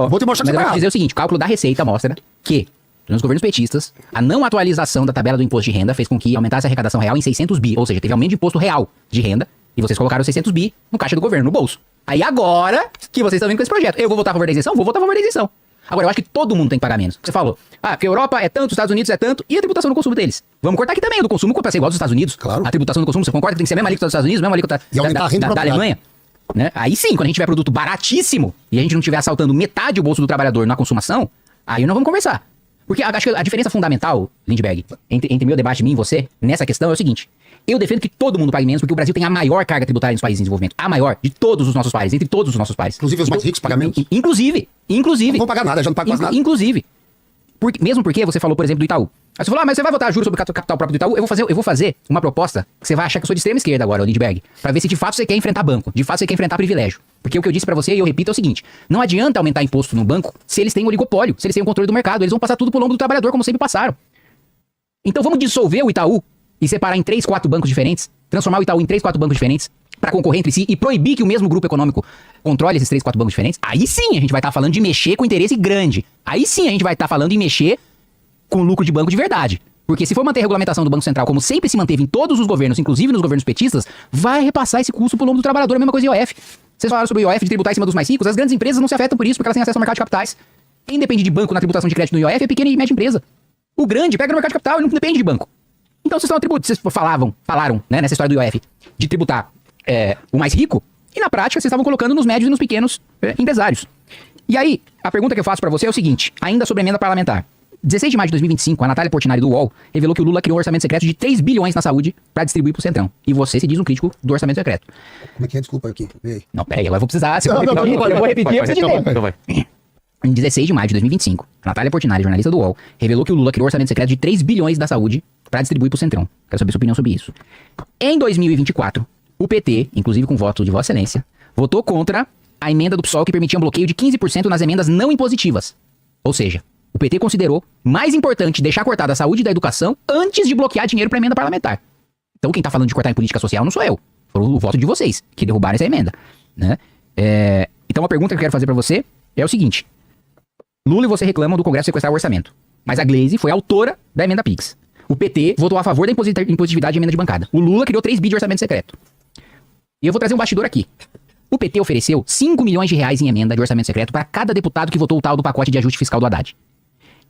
Vou te mostrar que Mas eu tá vou te dizer errado. o seguinte, o cálculo da Receita mostra que, nos governos petistas, a não atualização da tabela do imposto de renda fez com que aumentasse a arrecadação real em 600 bi, ou seja, teve aumento de imposto real de renda, e vocês colocaram 600 bi no caixa do governo, no bolso. Aí agora que vocês estão vindo com esse projeto, eu vou votar a favor da isenção? Vou votar a favor da isenção. Agora, eu acho que todo mundo tem que pagar menos. Você falou, porque a Europa é tanto, os Estados Unidos é tanto, e a tributação do consumo deles? Vamos cortar aqui também, do consumo pra ser igual dos Estados Unidos. Claro. A tributação do consumo, você concorda que tem que ser a mesma alíquota dos Estados Unidos, a mesma alíquota E aumentar a renda da propriedade. Alemanha? Né? Aí sim, quando a gente tiver produto baratíssimo e a gente não estiver assaltando metade do bolso do trabalhador na consumação, aí nós vamos conversar. Porque acho que a diferença fundamental, Lindbergh, entre meu debate, mim e você, nessa questão é o seguinte. Eu defendo que todo mundo pague menos, porque o Brasil tem a maior carga tributária nos países em desenvolvimento. A maior de todos os nossos países, entre todos os nossos países. Inclusive os mais ricos pagam menos. Inclusive. Não vão pagar nada, já não pagam quase nada. Inclusive. Mesmo porque você falou, por exemplo, do Itaú. Aí você falou, mas você vai votar juros sobre o capital próprio do Itaú? Eu vou fazer uma proposta que você vai achar que eu sou de extrema esquerda agora, Lindbergh, pra ver se de fato você quer enfrentar banco, de fato você quer enfrentar privilégio. Porque o que eu disse pra você, e eu repito, é o seguinte, não adianta aumentar imposto no banco se eles têm oligopólio, se eles têm o controle do mercado, eles vão passar tudo pro lombo do trabalhador, como sempre passaram. Então vamos dissolver o Itaú e separar em 3, 4 bancos diferentes, transformar o Itaú em 3, 4 bancos diferentes, pra concorrer entre si e proibir que o mesmo grupo econômico controle esses 3, 4 bancos diferentes. Aí sim a gente vai estar falando de mexer com interesse grande. Aí sim a gente vai estar falando em mexer com lucro de banco de verdade. Porque se for manter a regulamentação do Banco Central como sempre se manteve em todos os governos, inclusive nos governos petistas, vai repassar esse custo pro lombo do trabalhador, a mesma coisa IOF. Vocês falaram sobre o IOF de tributar em cima dos mais ricos, as grandes empresas não se afetam por isso, porque elas têm acesso ao mercado de capitais. Quem depende de banco na tributação de crédito no IOF é pequena e média empresa. O grande pega no mercado de capital e não depende de banco. Então vocês falaram, né, nessa história do IOF, de tributar o mais rico, e na prática vocês estavam colocando nos médios e nos pequenos empresários. E aí, a pergunta que eu faço pra você é o seguinte, ainda sobre a emenda parlamentar. 16 de maio de 2025, a Natália Portinari do UOL revelou que o Lula criou um orçamento secreto de 3 bilhões na saúde pra distribuir pro Centrão. E você se diz um crítico do orçamento secreto. Como é que é? Desculpa aqui. Ei. Não, peraí, agora eu vou precisar. Não, Eu vou repetir pra você entender. Então vai. Em 16 de maio de 2025, a Natália Portinari, jornalista do UOL, revelou que o Lula criou um orçamento secreto de 3 bilhões da saúde pra distribuir pro Centrão. Quero saber sua opinião sobre isso. Em 2024, o PT, inclusive com voto de Vossa Excelência, votou contra a emenda do PSOL que permitia um bloqueio de 15% nas emendas não impositivas. Ou seja, o PT considerou mais importante deixar cortada a saúde e da educação antes de bloquear dinheiro pra emenda parlamentar. Então quem tá falando de cortar em política social não sou eu. Foi o voto de vocês que derrubaram essa emenda. Né? Então a pergunta que eu quero fazer pra você é o seguinte. Lula e você reclamam do Congresso sequestrar o orçamento. Mas a Gleisi foi a autora da emenda PIX. O PT votou a favor da impositividade de emenda de bancada. O Lula criou 3 bi de orçamento secreto. E eu vou trazer um bastidor aqui. O PT ofereceu 5 milhões de reais em emenda de orçamento secreto para cada deputado que votou o tal do pacote de ajuste fiscal do Haddad.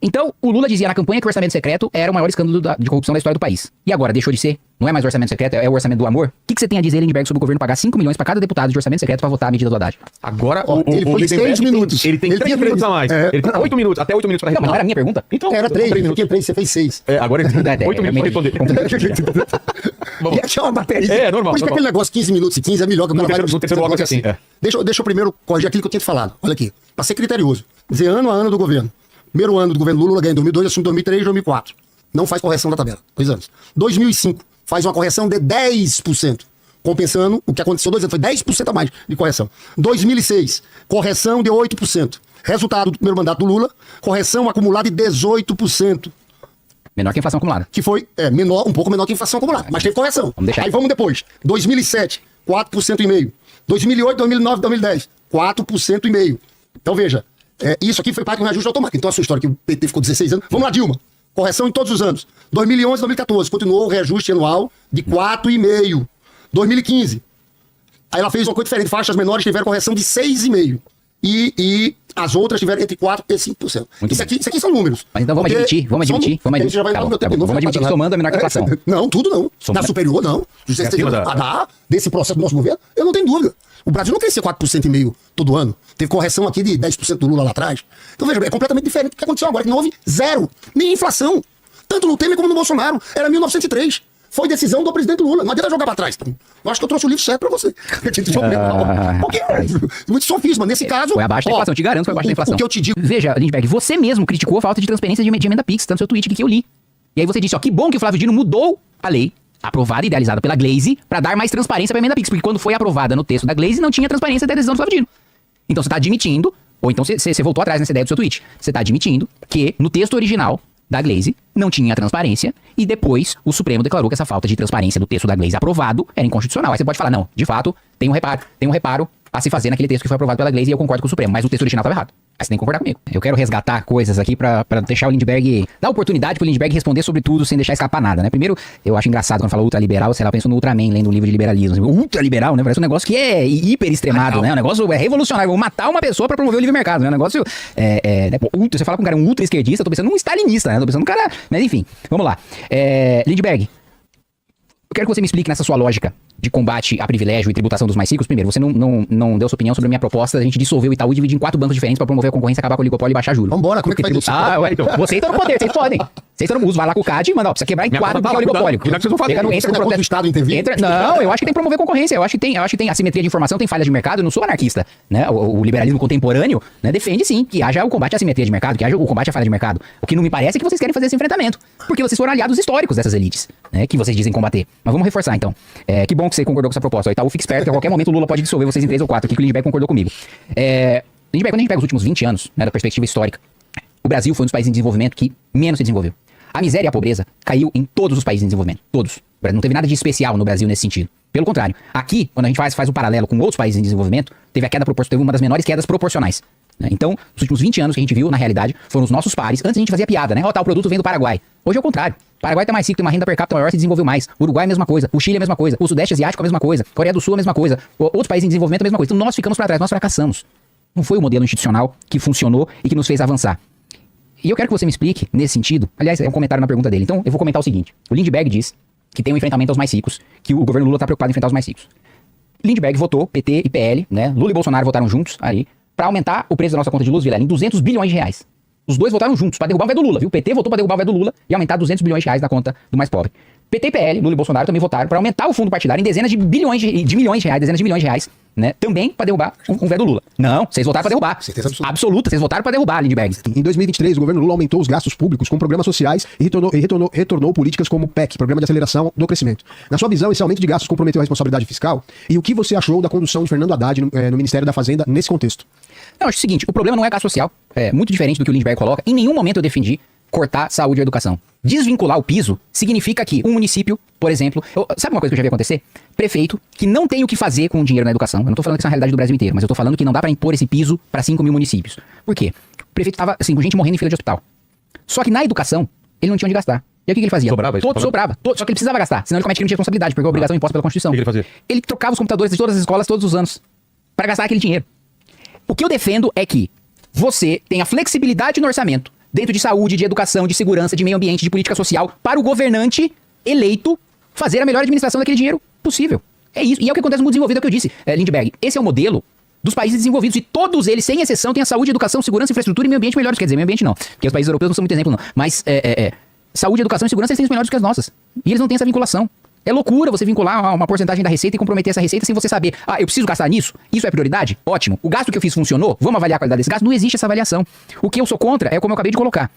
Então, o Lula dizia na campanha que o orçamento secreto era o maior escândalo de corrupção da história do país. E agora, deixou de ser? Não é mais o orçamento secreto, é o orçamento do amor? O que você tem a dizer, Lindbergh, sobre o governo pagar 5 milhões para cada deputado de orçamento secreto para votar a medida do Haddad? Agora, Ó, ele foi Lindenberg 6 minutos. Ele tem Ele 3 tem minutos a três. mais. É. Ele tem 8 minutos, até 8 minutos pra Não, mas não responder. era a minha pergunta? Então, Era 3, 3 eu minutos. tinha 3, você fez 6. Agora ele tem 8 minutos pra responder. E aqui é uma bateria. É, normal, Mas normal. aquele negócio 15 minutos e 15 é melhor que o cara vai No terceiro bloco é assim, é. Deixa eu primeiro corrigir aquilo que eu tinha te falado. Olha aqui. Pra ser criterioso. Dizer ano a ano do governo. Primeiro ano do governo Lula ganha em 2002, assume em 2003 e 2004. Não faz correção da tabela. 2 anos. 2005 faz uma correção de 10%. Compensando o que aconteceu 2 anos. Foi 10% a mais de correção. 2006, correção de 8%. Resultado do primeiro mandato do Lula, correção acumulada de 18%. Menor que a inflação acumulada. Que foi menor, um pouco menor que a inflação acumulada, mas teve correção. Vamos deixar Aí vamos depois. 2007, 4,5%. 2008, 2009, 2010, 4,5%. Então veja, isso aqui foi parte de um reajuste automático. Então a sua história que o PT ficou 16 anos. Vamos lá, Dilma. Correção em todos os anos. 2011, 2014, continuou o reajuste anual de 4,5%. 2015, aí ela fez uma coisa diferente. Faixas menores tiveram correção de 6,5%. E as outras tiveram entre 4% e 5%. Isso aqui são números. Mas então vamos Porque admitir. Vamos admitir que somando a menor que a inflação. Não, tudo não. Somando- Na superior, não. acima da- Desse processo do nosso governo, eu não tenho dúvida. O Brasil não cresceu 4,5% todo ano. Teve correção aqui de 10% do Lula lá atrás. Então, veja, é completamente diferente do que aconteceu agora, que não houve zero. Nem inflação. Tanto no Temer como no Bolsonaro. Era 1903. Foi decisão do presidente Lula. Não adianta jogar pra trás. Eu acho que eu trouxe o livro certo pra você. Porque muito sofisma. Nesse caso... Foi abaixo da inflação, te garanto, foi abaixo da inflação. O que eu te digo... Veja, Lindbergh, você mesmo criticou a falta de transparência de emenda PIX, tá no seu tweet que eu li. E aí você disse, ó, que bom que o Flávio Dino mudou a lei aprovada e idealizada pela Glaze para dar mais transparência para a emenda PIX, porque quando foi aprovada no texto da Glaze não tinha transparência da decisão do Flávio Dino. Então você tá admitindo, ou então você voltou atrás nessa ideia do seu tweet, você tá admitindo que no texto original da Glaze não tinha transparência e depois o Supremo declarou que essa falta de transparência do texto da Glaze aprovado era inconstitucional. Aí você pode falar, não, de fato, tem um reparo a se fazer naquele texto que foi aprovado pela Glaze e eu concordo com o Supremo, mas o texto original estava errado. Aí você tem que concordar comigo. Eu quero resgatar coisas aqui pra deixar o Lindbergh, dar oportunidade pro Lindbergh responder sobre tudo sem deixar escapar nada, né? Primeiro, eu acho engraçado quando fala ultraliberal, sei lá, penso no Ultraman lendo um livro de liberalismo. Ultraliberal, né? Parece um negócio que é hiper extremado, né? Um negócio é revolucionário. Vou matar uma pessoa pra promover o livre mercado, né? Um negócio você fala com um cara um ultra esquerdista, eu tô pensando num stalinista, né? Eu tô pensando num cara... Mas enfim, vamos lá. Lindbergh, eu quero que você me explique nessa sua lógica de combate a privilégio e tributação dos mais ricos. Primeiro, você não deu sua opinião sobre a minha proposta da gente dissolver o Itaú e dividir em 4 bancos diferentes pra promover a concorrência, acabar com o oligopólio e baixar juros. Vambora, como é que vai Ué, então. Vocês estão no poder, vocês podem. Vocês estão no uso, vai lá com o CAD e manda, precisa quebrar em 4 porque é oligopólio. Cuidado que vocês vão fazer. Você não é contra o Estado intervir? Não, eu acho que tem que promover concorrência. Eu acho que tem assimetria de informação, tem falhas de mercado. Eu não sou anarquista, né? O liberalismo contemporâneo, né, defende sim que haja o combate à assimetria de mercado, que haja o combate à falha de mercado. O que não me parece é que vocês querem fazer esse enfrentamento, porque vocês foram aliados históricos dessas elites, né, que vocês dizem combater. Mas vamos reforçar então. Que bom que você concordou com essa proposta. O Itaú fica esperto que a qualquer momento o Lula pode dissolver vocês em 3 ou 4. Aqui que o Lindbergh concordou comigo. Lindbergh, quando a gente pega os últimos 20 anos, né, da perspectiva histórica, o Brasil foi um dos países em desenvolvimento que menos se desenvolveu. A miséria e a pobreza caiu em todos os países em desenvolvimento. Todos. Não teve nada de especial no Brasil nesse sentido. Pelo contrário. Aqui, quando a gente faz um paralelo com outros países em desenvolvimento, teve uma das menores quedas proporcionais. Né? Então, os últimos 20 anos que a gente viu, na realidade, foram os nossos pares. Antes a gente fazia piada, né? Tal produto vem do Paraguai. Hoje é o contrário. O Paraguai tá mais rico, tem uma renda per capita maior, se desenvolveu mais. O Uruguai é a mesma coisa. O Chile é a mesma coisa. O Sudeste Asiático é a mesma coisa. Coreia do Sul é a mesma coisa. Outros países em desenvolvimento é a mesma coisa. Então nós ficamos para trás, nós fracassamos. Não foi o modelo institucional que funcionou e que nos fez avançar. E eu quero que você me explique, nesse sentido, aliás, é um comentário na pergunta dele. Então, eu vou comentar o seguinte. O Lindbergh diz que tem um enfrentamento aos mais ricos, que o governo Lula está preocupado em enfrentar os mais ricos. Lindbergh votou, PT e PL, né? Lula e Bolsonaro votaram juntos aí, para aumentar o preço da nossa conta de luz, Vilela, em 200 bilhões de reais. Os dois votaram juntos para derrubar o veto do Lula, viu? O PT votou para derrubar o veto do Lula e aumentar 200 bilhões de reais na conta do mais pobre. PT e PL, Lula e Bolsonaro também votaram para aumentar o fundo partidário em dezenas de milhões de reais, né? Também para derrubar um veto do Lula. Não, vocês votaram para derrubar. Certeza absoluta. Absoluta, vocês votaram para derrubar, Lindbergh. Em 2023, o governo Lula aumentou os gastos públicos com programas sociais e retornou políticas como o PEC, Programa de Aceleração do Crescimento. Na sua visão, esse aumento de gastos comprometeu a responsabilidade fiscal? E o que você achou da condução de Fernando Haddad no Ministério da Fazenda nesse contexto? Não, eu acho o seguinte, o problema não é gasto social, é muito diferente do que o Lindbergh coloca. Em nenhum momento eu defendi cortar saúde e educação. Desvincular o piso significa que um município, por exemplo... sabe uma coisa que eu já vi acontecer? Prefeito que não tem o que fazer com o dinheiro na educação. Eu não tô falando que isso é a realidade do Brasil inteiro, mas eu tô falando que não dá pra impor esse piso pra 5 mil municípios. Por quê? O prefeito tava, assim, com gente morrendo em fila de hospital. Só que na educação, ele não tinha onde gastar. E aí o que ele fazia? Sobrava. Só que ele precisava gastar, senão ele comete crime de responsabilidade, porque é a obrigação imposta pela Constituição. O que ele fazia? Ele trocava os computadores de todas as escolas todos os anos pra gastar aquele dinheiro. O que eu defendo é que você tenha flexibilidade no orçamento dentro de saúde, de educação, de segurança, de meio ambiente, de política social, para o governante eleito fazer a melhor administração daquele dinheiro possível. É isso. E é o que acontece no mundo desenvolvido, é o que eu disse, Lindbergh. Esse é o modelo dos países desenvolvidos. E todos eles, sem exceção, têm a saúde, educação, segurança, infraestrutura e meio ambiente melhores. Quer dizer, meio ambiente não, porque os países europeus não são muito exemplo, não. Mas saúde, educação e segurança, eles têm os melhores que as nossas. E eles não têm essa vinculação. É loucura você vincular uma porcentagem da receita e comprometer essa receita sem você saber. Eu preciso gastar nisso? Isso é prioridade? Ótimo. O gasto que eu fiz funcionou? Vamos avaliar a qualidade desse gasto? Não existe essa avaliação. O que eu sou contra é como eu acabei de colocar.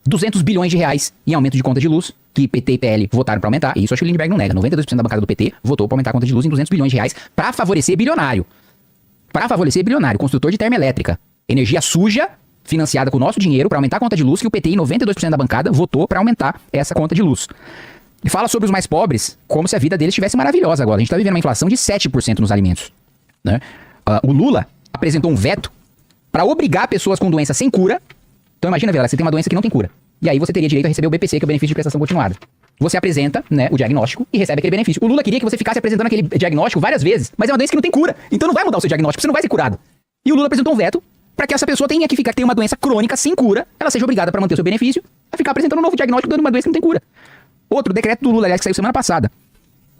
200 bilhões de reais em aumento de conta de luz, que PT e PL votaram pra aumentar. E isso acho que o Lindbergh não nega. 92% da bancada do PT votou pra aumentar a conta de luz em 200 bilhões de reais pra favorecer bilionário. Construtor de termoelétrica. Energia suja, financiada com o nosso dinheiro pra aumentar a conta de luz, que o PT e 92% da bancada votou pra aumentar essa conta de luz. E fala sobre os mais pobres como se a vida deles estivesse maravilhosa agora. A gente tá vivendo uma inflação de 7% nos alimentos, né? O Lula apresentou um veto pra obrigar pessoas com doença sem cura. Então imagina, Vilela, você tem uma doença que não tem cura. E aí você teria direito a receber o BPC, que é o benefício de prestação continuada. Você apresenta, né, o diagnóstico e recebe aquele benefício. O Lula queria que você ficasse apresentando aquele diagnóstico várias vezes, mas é uma doença que não tem cura. Então não vai mudar o seu diagnóstico, você não vai ser curado. E o Lula apresentou um veto para que essa pessoa tenha que ter uma doença crônica sem cura, ela seja obrigada para manter o seu benefício a ficar apresentando um novo diagnóstico dando uma doença que não tem cura. Outro decreto do Lula, aliás, que saiu semana passada.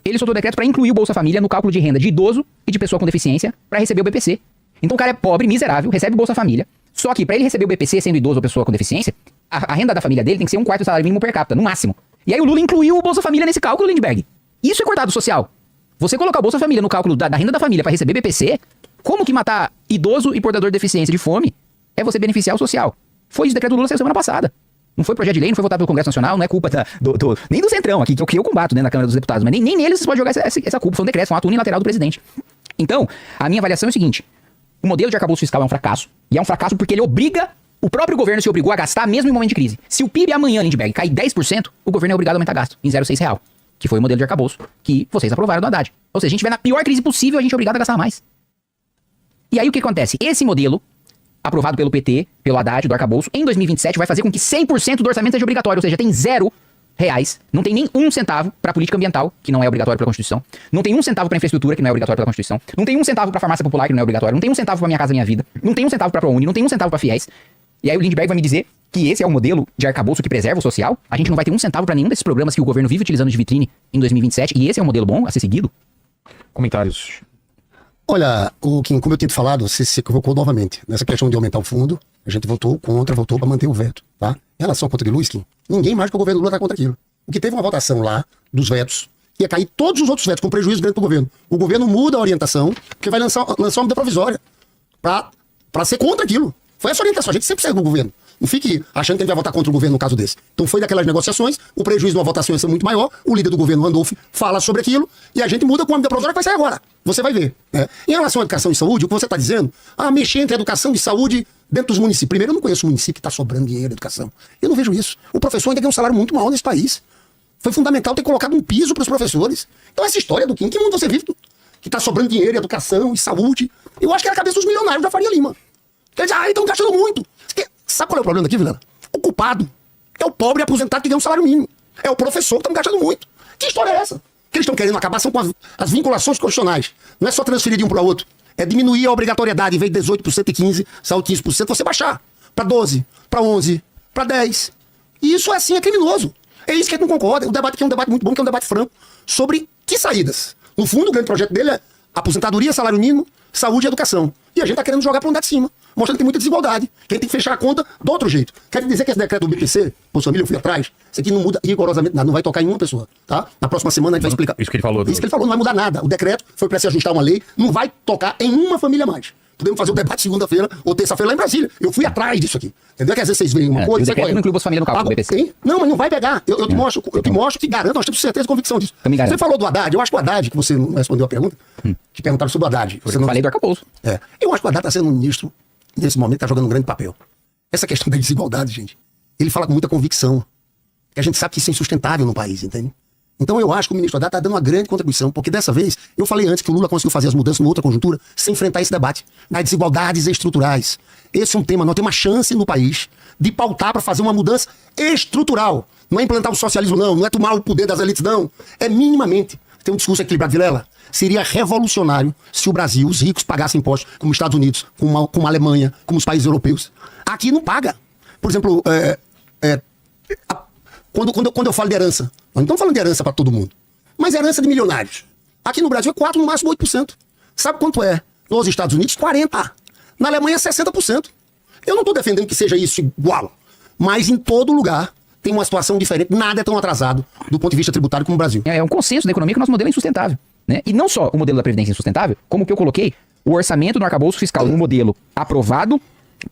Ele soltou o decreto para incluir o Bolsa Família no cálculo de renda de idoso e de pessoa com deficiência para receber o BPC. Então o cara é pobre, miserável, recebe o Bolsa Família. Só que para ele receber o BPC sendo idoso ou pessoa com deficiência, a renda da família dele tem que ser 1/4 do salário mínimo per capita, no máximo. E aí o Lula incluiu o Bolsa Família nesse cálculo, Lindbergh. Isso é cortado social. Você colocar o Bolsa Família no cálculo da renda da família para receber BPC, como que matar idoso e portador de deficiência de fome é você beneficiar o social? Foi isso, o decreto do Lula saiu semana passada. Não foi projeto de lei, não foi votado pelo Congresso Nacional, não é culpa nem do Centrão aqui, que é o que eu combato, né, na Câmara dos Deputados, mas nem neles você pode jogar essa culpa, foi um decreto, foi um ato unilateral do presidente. Então, a minha avaliação é o seguinte, o modelo de arcabouço fiscal é um fracasso, e é um fracasso porque ele obriga, o próprio governo se obrigou a gastar mesmo em momento de crise. Se o PIB amanhã, Lindbergh, cair 10%, o governo é obrigado a aumentar gasto em 0,6 real, que foi o modelo de arcabouço que vocês aprovaram do Haddad. Ou seja, a gente vai na pior crise possível, a gente é obrigado a gastar mais. E aí o que acontece? Esse modelo, aprovado pelo PT, pelo Haddad, do arcabouço, em 2027 vai fazer com que 100% do orçamento seja obrigatório, ou seja, tem R$0, não tem nem um centavo para política ambiental, que não é obrigatório pela Constituição, não tem um centavo para infraestrutura, que não é obrigatório pela Constituição, não tem um centavo para farmácia popular, que não é obrigatório, não tem um centavo para Minha Casa Minha Vida, não tem um centavo para ProUni, não tem um centavo para FIES. E aí o Lindbergh vai me dizer que esse é o modelo de arcabouço que preserva o social? A gente não vai ter um centavo para nenhum desses programas que o governo vive utilizando de vitrine em 2027, e esse é um modelo bom a ser seguido? Comentários. Olha, Kim, como eu tinha falado, você se equivocou novamente. Nessa questão de aumentar o fundo, a gente votou para manter o veto, tá? Em relação à conta de luz, Kim, ninguém mais que o governo Lula está contra aquilo. O que teve uma votação lá dos vetos, ia cair todos os outros vetos com prejuízo grande para o governo. O governo muda a orientação, porque vai lançar uma medida provisória para ser contra aquilo. Foi essa orientação, a gente sempre segue o governo. Não fique achando que a gente vai votar contra o governo no caso desse. Então foi daquelas negociações, o prejuízo de uma votação ia ser muito maior, o líder do governo, Randolph, fala sobre aquilo, e a gente muda com a medida provisória que vai sair agora. Você vai ver. Né? Em relação à educação e saúde, o que você está dizendo, mexer entre educação e saúde dentro dos municípios. Primeiro, eu não conheço um município que está sobrando dinheiro em educação. Eu não vejo isso. O professor ainda ganha um salário muito maior nesse país. Foi fundamental ter colocado um piso para os professores. Então essa história do Kim, que mundo você vive que está sobrando dinheiro em educação e saúde, eu acho que era a cabeça dos milionários da Faria Lima. Quer dizer, estão gastando muito. Sabe qual é o problema daqui, Vilela? O culpado é o pobre aposentado que ganha um salário mínimo. É o professor que está gastando muito. Que história é essa? Que eles estão querendo acabar são com as vinculações constitucionais. Não é só transferir de um para o outro. É diminuir a obrigatoriedade, em vez de 18% e 15%, saúde 15%, você baixar para 12%, para 11%, para 10%. E isso assim é criminoso. É isso que a gente não concorda. O debate aqui é um debate muito bom, que é um debate franco, sobre que saídas. No fundo, o grande projeto dele é aposentadoria, salário mínimo, saúde e educação. E a gente está querendo jogar para um andar de cima, mostrando que tem muita desigualdade, que a gente tem que fechar a conta do outro jeito. Quer dizer que esse decreto do BPC, Bolsa Família, eu fui atrás, isso aqui não muda rigorosamente nada, não vai tocar em uma pessoa, tá? Na próxima semana a gente vai explicar. Isso que ele falou. Isso que ele falou, não vai mudar nada. O decreto foi para se ajustar uma lei, não vai tocar em uma família mais. Podemos fazer o debate segunda-feira ou terça-feira lá em Brasília. Eu fui atrás disso aqui. Entendeu? Que às vezes vocês veem uma coisa... O decreto não inclui Bolsa Família no cálculo do BPC. Não, mas não vai pegar. Eu te mostro que garanto, nós temos certeza e convicção disso. Você falou do Haddad, eu acho que o Haddad, que você não respondeu a pergunta, que perguntaram sobre o Haddad. Eu falei do arcabouço. Eu acho que o Haddad está sendo um ministro, nesse momento, que está jogando um grande papel. Essa questão da desigualdade, gente, ele fala com muita convicção. Que a gente sabe que isso é insustentável no país, entende? Então eu acho que o ministro Haddad está dando uma grande contribuição, porque dessa vez, eu falei antes que o Lula conseguiu fazer as mudanças numa outra conjuntura, sem enfrentar esse debate das desigualdades estruturais. Esse é um tema, nós temos uma chance no país de pautar para fazer uma mudança estrutural. Não é implantar o socialismo, não é tomar o poder das elites, não. É minimamente. Tem um discurso equilibrado, Vilela. Seria revolucionário se o Brasil, os ricos, pagassem impostos como os Estados Unidos, como a Alemanha, como os países europeus. Aqui não paga. Por exemplo, quando eu falo de herança, nós não estamos falando de herança para todo mundo, mas herança de milionários. Aqui no Brasil é 4%, no máximo 8%. Sabe quanto é? Nos Estados Unidos, 40%. Na Alemanha, 60%. Eu não estou defendendo que seja isso igual, mas em todo lugar tem uma situação diferente. Nada é tão atrasado do ponto de vista tributário como o Brasil. É um consenso da economia que o nosso modelo é insustentável. Né? E não só o modelo da Previdência é insustentável, como o que eu coloquei, o orçamento do arcabouço fiscal, um modelo aprovado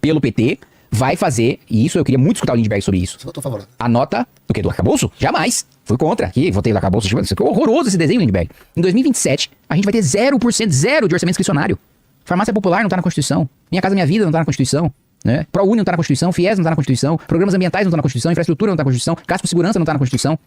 pelo PT, vai fazer, e isso eu queria muito escutar o Lindbergh sobre isso. Eu tô favorável. A nota, do quê? Do arcabouço? Jamais. Fui contra. Aqui, votei no arcabouço. Ficou horroroso esse desenho, Lindbergh. Em 2027, a gente vai ter 0%, zero de orçamento discricionário. Farmácia popular não tá na Constituição. Minha Casa Minha Vida não tá na Constituição. Né? ProUni não tá na Constituição. FIES não tá na Constituição. Programas ambientais não tá na Constituição. Infraestrutura não tá na Constituição. Gasto com segurança não tá na Constituição.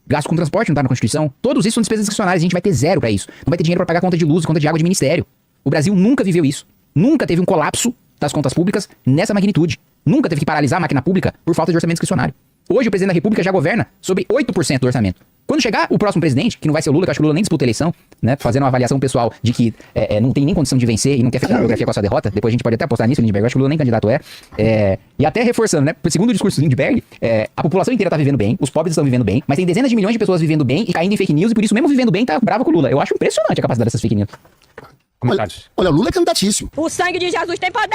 Gasto com transporte não tá na Constituição. Todos isso são despesas discricionárias. A gente vai ter zero pra isso. Não vai ter dinheiro pra pagar conta de luz, conta de água de ministério. O Brasil nunca viveu isso. Nunca teve um colapso das contas públicas nessa magnitude. Nunca teve que paralisar a máquina pública por falta de orçamento discricionário. Hoje o presidente da República já governa sobre 8% do orçamento. Quando chegar o próximo presidente, que não vai ser o Lula, que eu acho que o Lula nem disputa a eleição, né, fazendo uma avaliação pessoal de que não tem nem condição de vencer e não quer ficar na biografia com a sua derrota, depois a gente pode até apostar nisso, Lindbergh, eu acho que o Lula nem candidato e até reforçando, né, segundo o discurso do Lindbergh, a população inteira tá vivendo bem, os pobres estão vivendo bem, mas tem dezenas de milhões de pessoas vivendo bem e caindo em fake news, e por isso mesmo vivendo bem tá bravo com o Lula. Eu acho impressionante a capacidade dessas fake news. Olha, o Lula é candidatíssimo. O sangue de Jesus tem poder,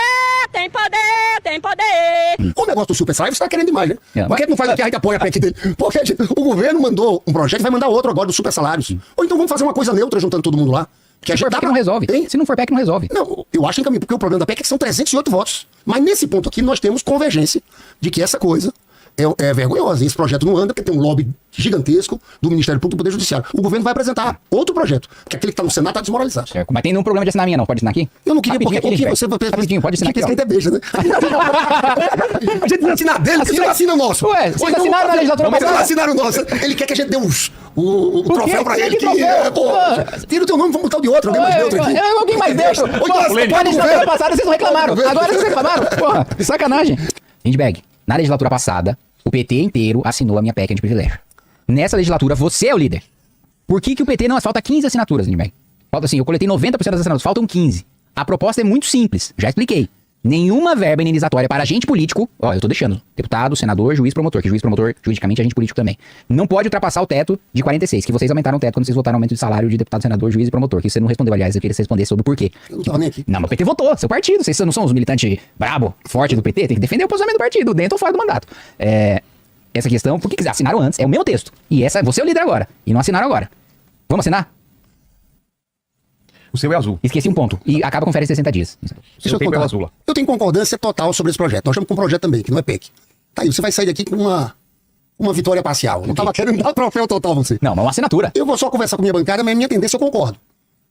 tem poder, tem poder. O negócio do super salário você tá querendo demais, né? Por que não faz aqui, a gente apoia a PEC dele? Porque o governo mandou um projeto e vai mandar outro agora do super salários. Ou então vamos fazer uma coisa neutra juntando todo mundo lá. Se for PEC não resolve. Se não for PEC não resolve. Não, eu acho em caminho, porque o problema da PEC é que são 308 votos. Mas nesse ponto aqui nós temos convergência de que essa coisa é vergonhosa. Esse projeto não anda porque tem um lobby gigantesco do Ministério Público do Poder Judiciário. O governo vai apresentar outro projeto, porque aquele que está no Senado está desmoralizado. Certo. Mas tem nenhum problema de assinar a minha, não. Pode assinar aqui? Eu não queria, porque você... Rapidinho, pode assinar aqui, ó. Quem tem beijo, né? A gente não assina dele, ele assina o nosso. Ué, vocês assinaram na legislatura Mas passada? não assinaram o nosso. Ele quer que a gente dê o troféu pra ele. Que troféu? Tira o teu nome, vamos botar o de outro. Alguém mais neutro aqui. Alguém mais neutro. Na legislatura passada vocês não reclamaram. Agora vocês reclamaram. Porra, que sacanagem. Lindbergh, na legislatura passada, o PT inteiro assinou a minha PEC de privilégio. Nessa legislatura, você é o líder. Por que o PT não... Falta 15 assinaturas, Lindbergh. Falta assim, eu coletei 90% das assinaturas, faltam 15. A proposta é muito simples, já expliquei. Nenhuma verba indenizatória para agente político, ó, eu tô deixando, deputado, senador, juiz, promotor, que juiz, promotor, juridicamente, agente político também. Não pode ultrapassar o teto de 46, que vocês aumentaram o teto quando vocês votaram no aumento de salário de deputado, senador, juiz e promotor, que você não respondeu, aliás, eu queria que você respondesse sobre o porquê. Eu não tava nem aqui. Não, mas o PT votou, seu partido, vocês não são os militantes brabo, forte do PT, tem que defender o posicionamento do partido, dentro ou fora do mandato. Essa questão, por que assinaram antes? É o meu texto. E essa, você é o líder agora, e não assinaram agora. Vamos assinar? O seu é azul. Esqueci um ponto. E acaba com férias de 60 dias. Deixa eu tempo é contar. azul lá. Eu tenho concordância total sobre esse projeto. Nós estamos com um projeto também, que não é PEC. Tá aí, você vai sair daqui com uma vitória parcial. Eu não tava querendo dar troféu total a você. Não, mas uma assinatura. Eu vou só conversar com minha bancada, mas minha tendência eu concordo.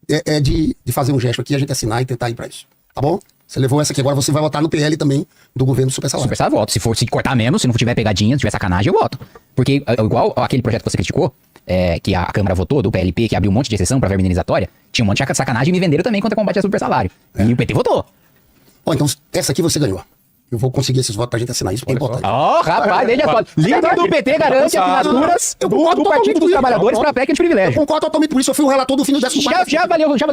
É de fazer um gesto aqui, a gente assinar e tentar ir pra isso. Tá bom? Você levou essa aqui, agora você vai votar no PL também do governo do Super Salário. Super salário, voto. Se cortar menos, se não tiver pegadinha, se tiver sacanagem, eu voto. Porque, igual aquele projeto que você criticou, que a Câmara votou, do PLP, que abriu um monte de exceção pra verba indenizatória, tinha um monte de sacanagem e me venderam também contra combate a super salário. E o PT votou. Ó, então, essa aqui você ganhou. Eu vou conseguir esses votos pra gente assinar isso, porque é importante. Ó, rapaz, desde a foto. Líder do PT garante assinaturas do Partido dos Trabalhadores pra PEC de Eu privilégio. concordo totalmente por isso, eu fui o relator do fim do 14º. Já valeu. Já,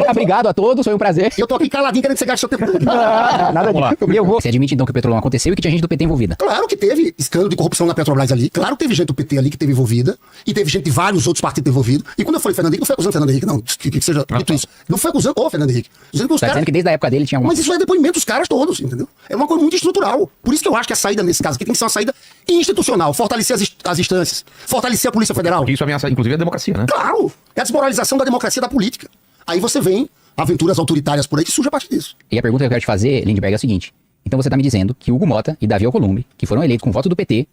obrigado a todos, foi um prazer. Eu tô aqui caladinho querendo que você gaste seu tempo todo. Nada disso. Você admite então que o Petrolão aconteceu e que tinha gente do PT envolvida? Claro que teve escândalo de corrupção na Petrobras ali. Claro que teve gente do PT ali que teve envolvida. E teve gente de vários outros partidos envolvidos. E quando eu falei Fernando Henrique, não foi acusando Fernando Henrique, não. Que seja dito isso. Não foi acusando o Fernando Henrique. Dizendo que os Tá caras... dizendo que desde a época dele tinha alguma... Mas isso é depoimento dos caras todos, entendeu? É uma coisa muito estrutural. Por isso que eu acho que a saída nesse caso aqui tem que ser uma saída institucional. Fortalecer as instâncias. Fortalecer a Polícia Federal. Porque isso ameaça, inclusive, a democracia, né? Claro! É a desmoralização da democracia e da política. Aí você vem aventuras autoritárias por aí que surge a partir disso. E a pergunta que eu quero te fazer, Lindbergh, é a seguinte. Então você tá me dizendo que Hugo Mota e Davi Alcolumbre, que foram eleitos com voto do PT,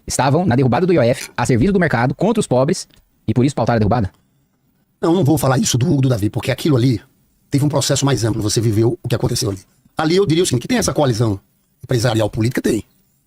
estavam na derrubada do IOF, a serviço do mercado, contra os pobres, e por isso pautaram a derrubada? Não vou falar isso do Hugo do Davi, porque aquilo ali teve um processo mais amplo. Você viveu o que aconteceu ali. Ali eu diria o seguinte, que tem essa coalizão empresarial política, tem.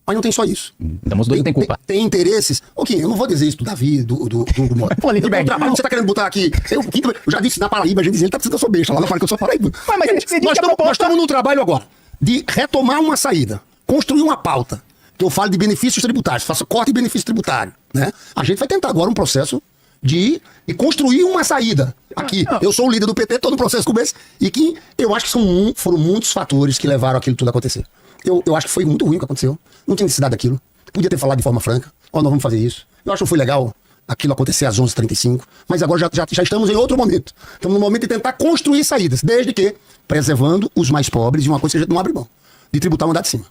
Mas não tem só isso. Então os dois não têm culpa. Tem interesses. Ok, eu não vou dizer isso do Davi, do Hugo Mota. Pô, Lindbergh. Você tá querendo botar aqui... Eu já disse na Paraíba, a gente diz, ele tá precisando da sua beixa lá na Paraíba, que eu sou Paraíba. Mas você disse que a proposta... Nós estamos no trabalho agora de retomar uma saída, construir uma pauta, que eu falo de benefícios tributários, faça corte de benefício tributário, né? A gente vai tentar agora um processo de construir uma saída. Aqui, eu sou o líder do PT, tô no processo como esse, e que eu acho que foram muitos fatores que levaram aquilo tudo a acontecer. Eu acho que foi muito ruim o que aconteceu. Não tinha necessidade daquilo. Podia ter falado de forma franca. Ó, nós vamos fazer isso. Eu acho que foi legal aquilo acontecer às 11h35. Mas agora já estamos em outro momento. Estamos no momento de tentar construir saídas. Desde que preservando os mais pobres de uma coisa que a gente não abre mão. De tributar o andar de cima.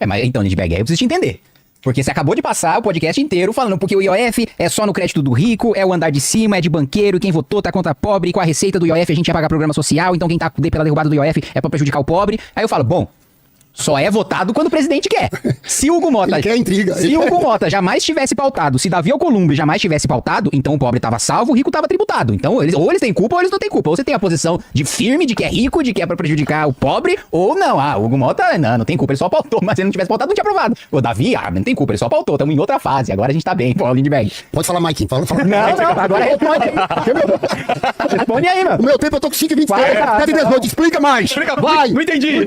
Mas então, Lindbergh, aí eu preciso te entender. Porque você acabou de passar o podcast inteiro falando porque o IOF é só no crédito do rico, é o andar de cima, é de banqueiro, quem votou tá contra pobre, e com a receita do IOF a gente ia pagar programa social, então quem tá pela derrubada do IOF é pra prejudicar o pobre. Aí eu falo, bom, só é votado quando o presidente quer. Se Hugo Mota... Ele quer intriga. Se Hugo Mota jamais tivesse pautado, se Davi Alcolumbre jamais tivesse pautado, então o pobre tava salvo, o rico tava tributado. Então ou eles têm culpa ou eles não têm culpa. Ou você tem a posição de firme, de que é rico, de que é pra prejudicar o pobre, ou não. O Hugo Mota, não tem culpa, ele só pautou. Mas se ele não tivesse pautado, não tinha aprovado. O Davi, não tem culpa, ele só pautou. Estamos em outra fase, agora a gente tá bem. Pô, Lindbergh. Pode falar, Mike. Fala. Não, agora responde aí. Responde aí, mano. O meu tempo eu tô com 5h23. 7h18. Explica mais. Vai. Não entendi.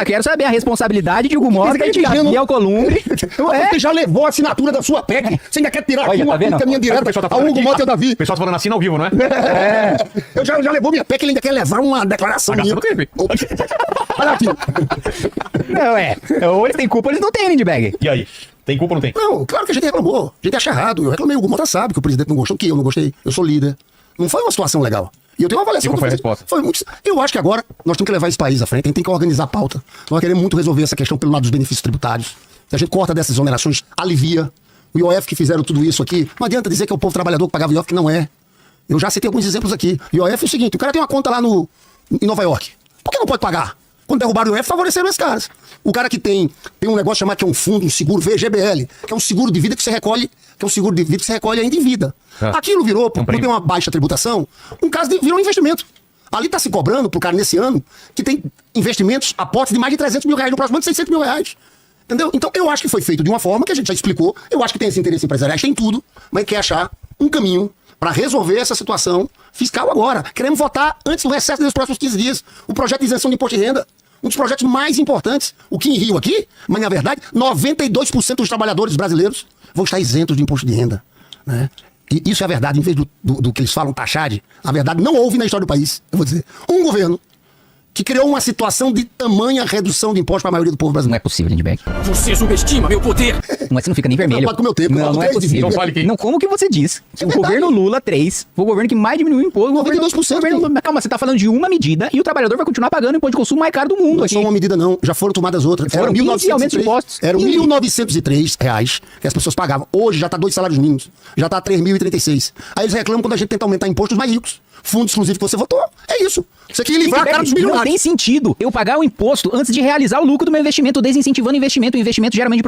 Quero saber a responsabilidade de Hugo Mota e de Davi Alcolumbre. Você já levou a assinatura da sua PEC. Você ainda quer tirar aqui uma caminha direta ao Hugo Mota e ao Davi. O pessoal tá falando assim ao vivo, não é? Eu já levou minha PEC, ele ainda quer levar uma declaração minha. Olha aqui. Ou eles têm culpa ou eles não têm, Lindbergh. E aí? Tem culpa ou não tem? Não, claro que a gente reclamou. A gente acha errado. Eu reclamei, o Hugo Mota sabe que o presidente não gostou, que eu não gostei. Eu sou líder. Não foi uma situação legal. E eu tenho uma avaliação. E qual foi a resposta? Foi muito... Eu acho que agora nós temos que levar esse país à frente. A gente tem que organizar a pauta. Nós queremos muito resolver essa questão pelo lado dos benefícios tributários. Se a gente corta dessas exonerações, alivia. O IOF que fizeram tudo isso aqui, não adianta dizer que é o povo trabalhador que pagava o IOF, que não é. Eu já citei alguns exemplos aqui. O IOF é o seguinte, o cara tem uma conta lá em Nova York. Por que não pode pagar? Quando derrubaram o IOF, favoreceram esses caras. O cara que tem um negócio chamado que é um fundo, um seguro VGBL, que é um seguro de vida que você recolhe, ainda em vida. Aquilo virou, por ter uma baixa tributação, virou um investimento. Ali está se cobrando pro cara nesse ano que tem investimentos, aportes de mais de 300 mil reais, no próximo ano de 600 mil reais. Entendeu? Então eu acho que foi feito de uma forma que a gente já explicou. Eu acho que tem esse interesse empresarial, tem tudo, mas quer achar um caminho para resolver essa situação fiscal agora. Queremos votar antes do recesso dos próximos 15 dias. O projeto de isenção de imposto de renda. Um dos projetos mais importantes. O Kim Rio aqui, mas na verdade, 92% dos trabalhadores brasileiros vão estar isentos de imposto de renda. Né? E isso é a verdade, em vez do que eles falam taxade, a verdade não houve na história do país. Eu vou dizer, um governo que criou uma situação de tamanha redução de impostos para a maioria do povo Não brasileiro. é possível, Lindbergh. Você subestima meu poder. Mas você não fica nem vermelho. Preocupado com o meu tempo, Não, não é possível. Não fale que- Não, como que você diz? O verdade. governo Lula 3 foi o governo que mais diminuiu o imposto. 92%. Calma, você tá falando de uma medida e o trabalhador vai continuar pagando o imposto de consumo mais caro do mundo. Não é aqui. só uma medida, não. Já foram tomadas outras. Foram 15 aumentos de impostos. Eram 1.903 reais que as pessoas pagavam. Hoje já está 2 salários mínimos. Já está 3.036. Aí eles reclamam quando a gente tenta aumentar impostos mais ricos. Fundo exclusivo que você votou. É isso. Você quer livrar a cara dos Não tem milionários. sentido eu pagar o imposto antes de realizar o lucro do meu investimento, desincentivando o investimento. O investimento gera aumento de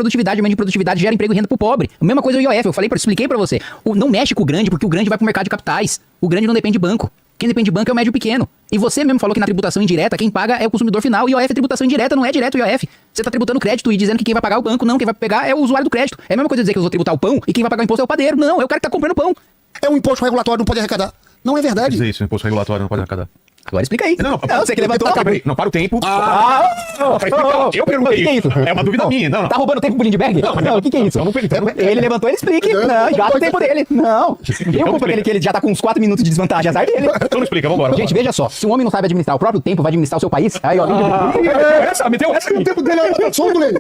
produtividade gera emprego e renda pro pobre. A mesma coisa o IOF, expliquei pra você. Não mexe com o grande, porque o grande vai pro mercado de capitais. O grande não depende de banco. Quem depende de banco é o médio e pequeno. E você mesmo falou que na tributação indireta, quem paga é o consumidor final. IOF é tributação indireta, não é direto o IOF. Você tá tributando crédito e dizendo que quem vai pagar é o banco. Não, quem vai pegar é o usuário do crédito. É a mesma coisa dizer que eu vou tributar o pão e quem vai pagar o imposto é o padeiro. Não, é o cara que tá comprando pão. É um imposto regulatório, não pode arrecadar. Não é verdade. Dizer isso, imposto regulatório não pode arrecadar. Agora explica aí. Não, você que levantou. Não, para o tempo. Não, Pra explicar. Eu perguntei. O que é isso? É uma dúvida minha. Não, não. Tá roubando tempo pro Lindbergh? Não, o que é isso? Ele levantou, ele explique. Não, gasta o tempo dele. Não. Eu culpa dele que ele já tá com uns 4 minutos de desvantagem, azar dele. Então não explica, vambora. Gente, veja só. Se um homem não sabe administrar o próprio tempo, vai administrar o seu país. Aí, ó. Meteu essa O tempo dele é solto nele.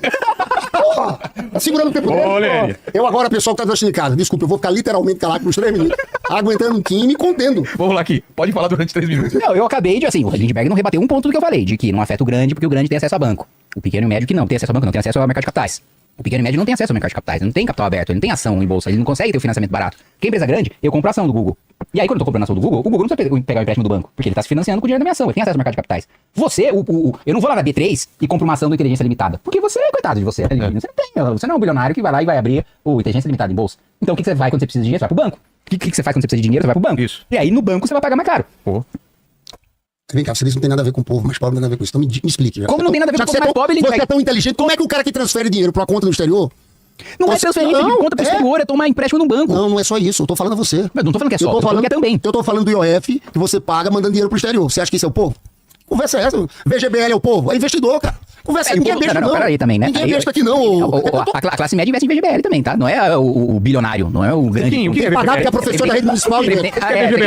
Porra! Tá segurando o tempo dele. Ô, Lene. Eu agora, pessoal que tá assistindo em casa, desculpa, eu vou ficar literalmente calado por uns 3 minutos, aguentando um Kim e me contendo. Vamos lá aqui. Pode falar durante 3 minutos. Não, eu acabei de, assim, o Lindbergh não rebateu um ponto do que eu falei, de que não afeta o grande, porque o grande tem acesso a banco. O pequeno e o médio que não tem acesso a banco, não tem acesso ao mercado de capitais. O pequeno e médio não tem acesso ao mercado de capitais, ele não tem capital aberto, ele não tem ação em bolsa, ele não consegue ter o financiamento barato. Porque a empresa grande, eu compro a ação do Google. E aí, quando eu tô comprando a ação do Google não precisa pegar o empréstimo do banco, porque ele tá se financiando com o dinheiro da minha ação, ele tem acesso ao mercado de capitais. Você, eu não vou lá na B3 e compro uma ação do Inteligência Limitada, porque você é coitado de você. Você não é um bilionário que vai lá e vai abrir o Inteligência Limitada em bolsa. Então o que você vai quando você precisa de dinheiro? Você vai pro banco. O que você faz quando você precisa de dinheiro? Você vai pro banco. Isso. E aí no banco você vai pagar mais caro. Pô. Vem cá, você disse que não tem nada a ver com o povo mais pobre, não tem nada a ver com isso. Então me explique. Como não tem nada a ver com o povo mais pobre, Você é tão inteligente, como é que o cara que transfere dinheiro pra uma conta no exterior? Não é Você- transferência de não, conta pro é. exterior, é tomar empréstimo no banco. Não é só isso. Eu tô falando a você. Mas não tô falando que é só, Eu tô tô falando que é também. Eu tô falando do IOF, que você paga mandando dinheiro pro exterior. Você acha que isso é o povo? Conversa é essa? VGBL é o povo? É investidor, cara. Conversa É, ninguém o é povo- besta, não, não. peraí também, né? Ninguém Aí- é besta aqui, não. A classe média investe em VGBL também, tá? Não é o bilionário, não é o grande. O que é Pagar porque a professora da rede municipal de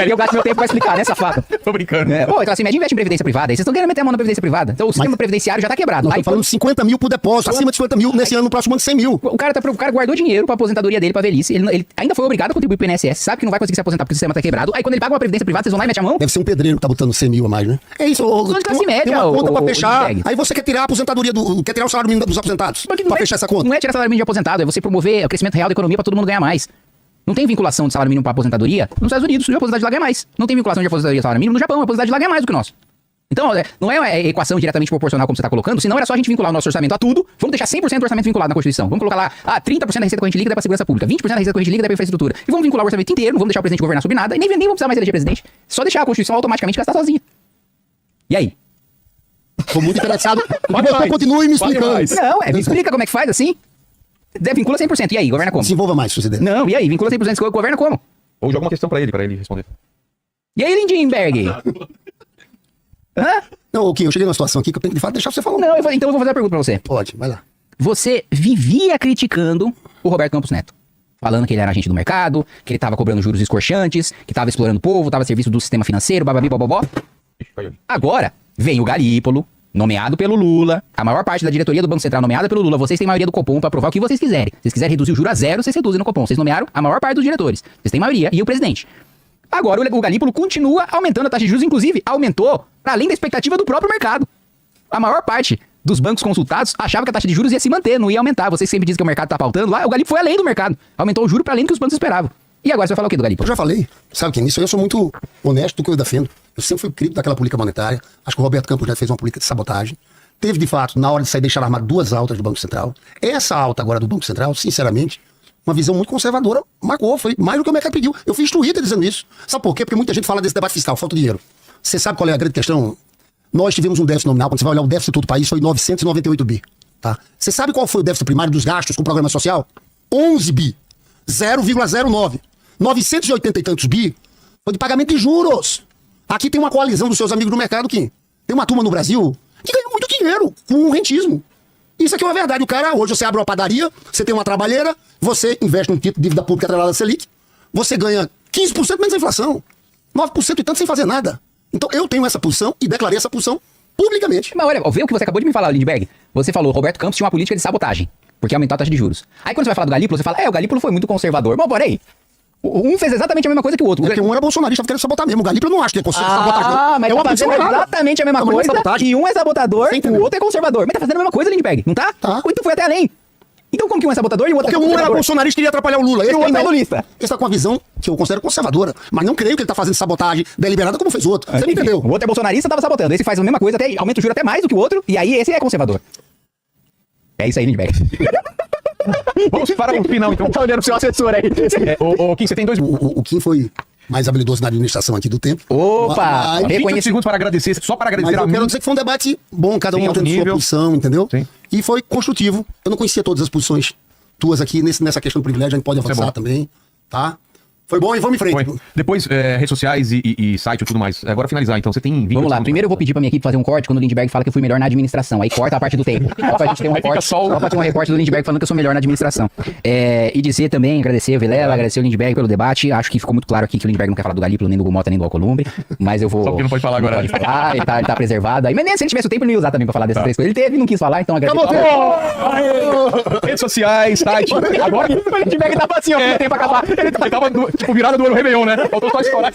Eu gasto meu tempo pra explicar, né, safado? Tô brincando. Pô, a classe média investe em previdência privada. E vocês estão querendo meter a mão na previdência privada. Então o sistema previdenciário já tá quebrado. Nós Aí, estamos falando de 50 mil por depósito, acima de 50 mil, nesse ano, no próximo ano, 100 mil. o cara guardou dinheiro pra aposentadoria dele, pra velhice. Ele ainda foi obrigado a contribuir pro INSS. Sabe que não vai conseguir se aposentar porque o sistema tá quebrado. Aí quando ele paga uma previdência privada, vocês vão lá e metem a mão. Deve ser um pedreiro que tá botando 100 mil a mais, né? É isso. Falando de classe média, tem uma conta pra ô, fechar. Lindbergh. Aí você quer tirar a aposentadoria quer tirar o salário mínimo dos aposentados Mas que não pra é- fechar essa conta. Não é tirar salário mínimo de aposentado, é você promover o crescimento real da economia pra todo mundo ganhar mais. Não tem vinculação de salário mínimo pra aposentadoria nos Estados Unidos, o aposentado de lá ganha mais. Não tem vinculação de aposentadoria e salário mínimo no Japão, o aposentado de lá ganha mais do que o nosso. Então, não é uma equação diretamente proporcional como você está colocando, senão era só a gente vincular o nosso orçamento a tudo. Vamos deixar 100% do orçamento vinculado na Constituição. Vamos colocar lá, 30% da receita corrente líquida é para segurança pública, 20% da receita corrente líquida é para infraestrutura. E vamos vincular o orçamento inteiro, não vamos deixar o presidente governar sobre nada, e nem vamos precisar mais eleger presidente. Só deixar a Constituição automaticamente gastar sozinha. E aí? Tô muito interessado. Fale Você mais. continue me Fale explicando. mais. Não, me explica como é que faz assim. Vincula 100%. E aí, governa como? Desenvolva mais, se você der. Não, e aí, vincula 100%, governa como? Ou joga uma questão pra ele responder. E aí, Lindbergh? Hã? Não, ok, eu cheguei numa situação aqui que eu tenho que de fato deixar você falar. Não, então eu vou fazer uma pergunta pra você. Pode, vai lá. Você vivia criticando o Roberto Campos Neto. Falando que ele era agente do mercado, que ele tava cobrando juros escorchantes, que tava explorando o povo, tava a serviço do sistema financeiro, bababi, bababó. Ixi, caiu ali. Agora, vem o Galípolo, nomeado pelo Lula, a maior parte da diretoria do Banco Central nomeada pelo Lula, vocês têm maioria do Copom pra aprovar o que vocês quiserem. Se vocês quiserem reduzir o juro a zero, vocês reduzem no Copom. Vocês nomearam a maior parte dos diretores. Vocês têm maioria e o presidente. Agora, o Galípolo continua aumentando a taxa de juros, inclusive aumentou para além da expectativa do próprio mercado. A maior parte dos bancos consultados achava que a taxa de juros ia se manter, não ia aumentar. Vocês sempre dizem que o mercado tá pautando lá, o Galípolo foi além do mercado. Aumentou o juro para além do que os bancos esperavam. E agora você vai falar o quê do Eu Galípolo? já falei, sabe que nisso eu sou muito honesto do que eu defendo. Eu sempre fui crítico daquela política monetária. Acho que o Roberto Campos Neto fez uma política de sabotagem. teve de fato, na hora de sair, deixar armar 2 altas do Banco Central. Essa alta agora do Banco Central, sinceramente, uma visão muito conservadora, marcou, foi mais do que o mercado pediu. Eu fiz Twitter dizendo isso. Sabe por quê? Porque muita gente fala desse debate fiscal, falta dinheiro. Você sabe qual é a grande questão? Nós tivemos um déficit nominal, quando você vai olhar o déficit todo o país, foi 998 bi. Tá? Você sabe qual foi o déficit primário dos gastos com o programa social? 11 bi. 0,09. 980 e tantos bi foi de pagamento de juros. Aqui tem uma coalizão dos seus amigos do mercado, Kim. Tem uma turma no Brasil que ganha muito dinheiro com um rentismo. Isso aqui é uma verdade. O cara, hoje você abre uma padaria, você tem uma trabalheira, você investe num título de dívida pública atrelada à Selic, você ganha 15% menos a inflação. 9% e tanto sem fazer nada. Então eu tenho essa posição e declarei essa posição publicamente. Mas olha, vê o que você acabou de me falar, Lindbergh. Você falou, Roberto Campos tinha uma política de sabotagem, porque aumentou a taxa de juros. Aí quando você vai falar do Galípolo, você fala, o Galípolo foi muito conservador. Mas porém, um fez exatamente a mesma coisa que o outro. Porque um era bolsonarista, querendo sabotar mesmo. O Galípolo eu não acho que é sabotagem. Mas é tá uma fazendo posição errada. exatamente a mesma Não, mas não é coisa, sabotagem. e um é sabotador, Você o entendeu? outro é conservador. Mas tá fazendo a mesma coisa, Lindbergh, não tá? Tá. Então foi até além. Então como que um é sabotador e o outro Porque é um era conservador? bolsonarista e ia atrapalhar o Lula. E o outro é não. lulista. Esse está com uma visão que eu considero conservadora. Mas não creio que ele está fazendo sabotagem deliberada como fez o outro. Você me Enfim, entendeu? O outro é bolsonarista, tava sabotando. Esse faz a mesma coisa, até aumenta o juro até mais do que o outro, e aí esse é conservador. É isso aí, Lindbergh. Vamos para o final, então. Tá olhando pro seu assessor aí. Ô, Kim, você tem 2 minutos. O Kim foi mais habilidoso na administração aqui do tempo. Opa! Mas, 20 segundos para agradecer, só para agradecer mas a eu mim. quero dizer que foi um debate bom, cada Sim, um alto tendo sua nível. posição, entendeu? Sim. E foi construtivo. Eu não conhecia todas as posições tuas aqui nessa questão do privilégio, a gente pode Isso é avançar bom. também, tá? Foi bom e vamos em frente. Foi. Depois, redes sociais e site e tudo mais. Agora finalizar, então. Você tem 20 Vamos lá, segundos. primeiro eu vou pedir pra minha equipe fazer um corte quando o Lindbergh fala que eu fui melhor na administração. Aí corta a parte do tempo. Só pra gente ter um Aí fica recorte, só o- só pra ter um recorte do Lindbergh falando que eu sou melhor na administração. E dizer também, agradecer o Vilela, agradecer o Lindbergh pelo debate. Acho que ficou muito claro aqui que o Lindbergh não quer falar do Galípolo, nem do Gumota, nem do Alcolumbre. Mas eu vou... Só porque não pode falar agora. Não pode falar, ele tá preservado. Aí, mas nem se ele tivesse o tempo, ele não ia usar também pra falar dessas três coisas. Ele teve e não quis falar, então agradeço. Redes sociais, site. Agora O Lindbergh tava assim, ó, não tem pra acabar. ele tava tipo virado do ano Réveillon, né? Faltou só estourar.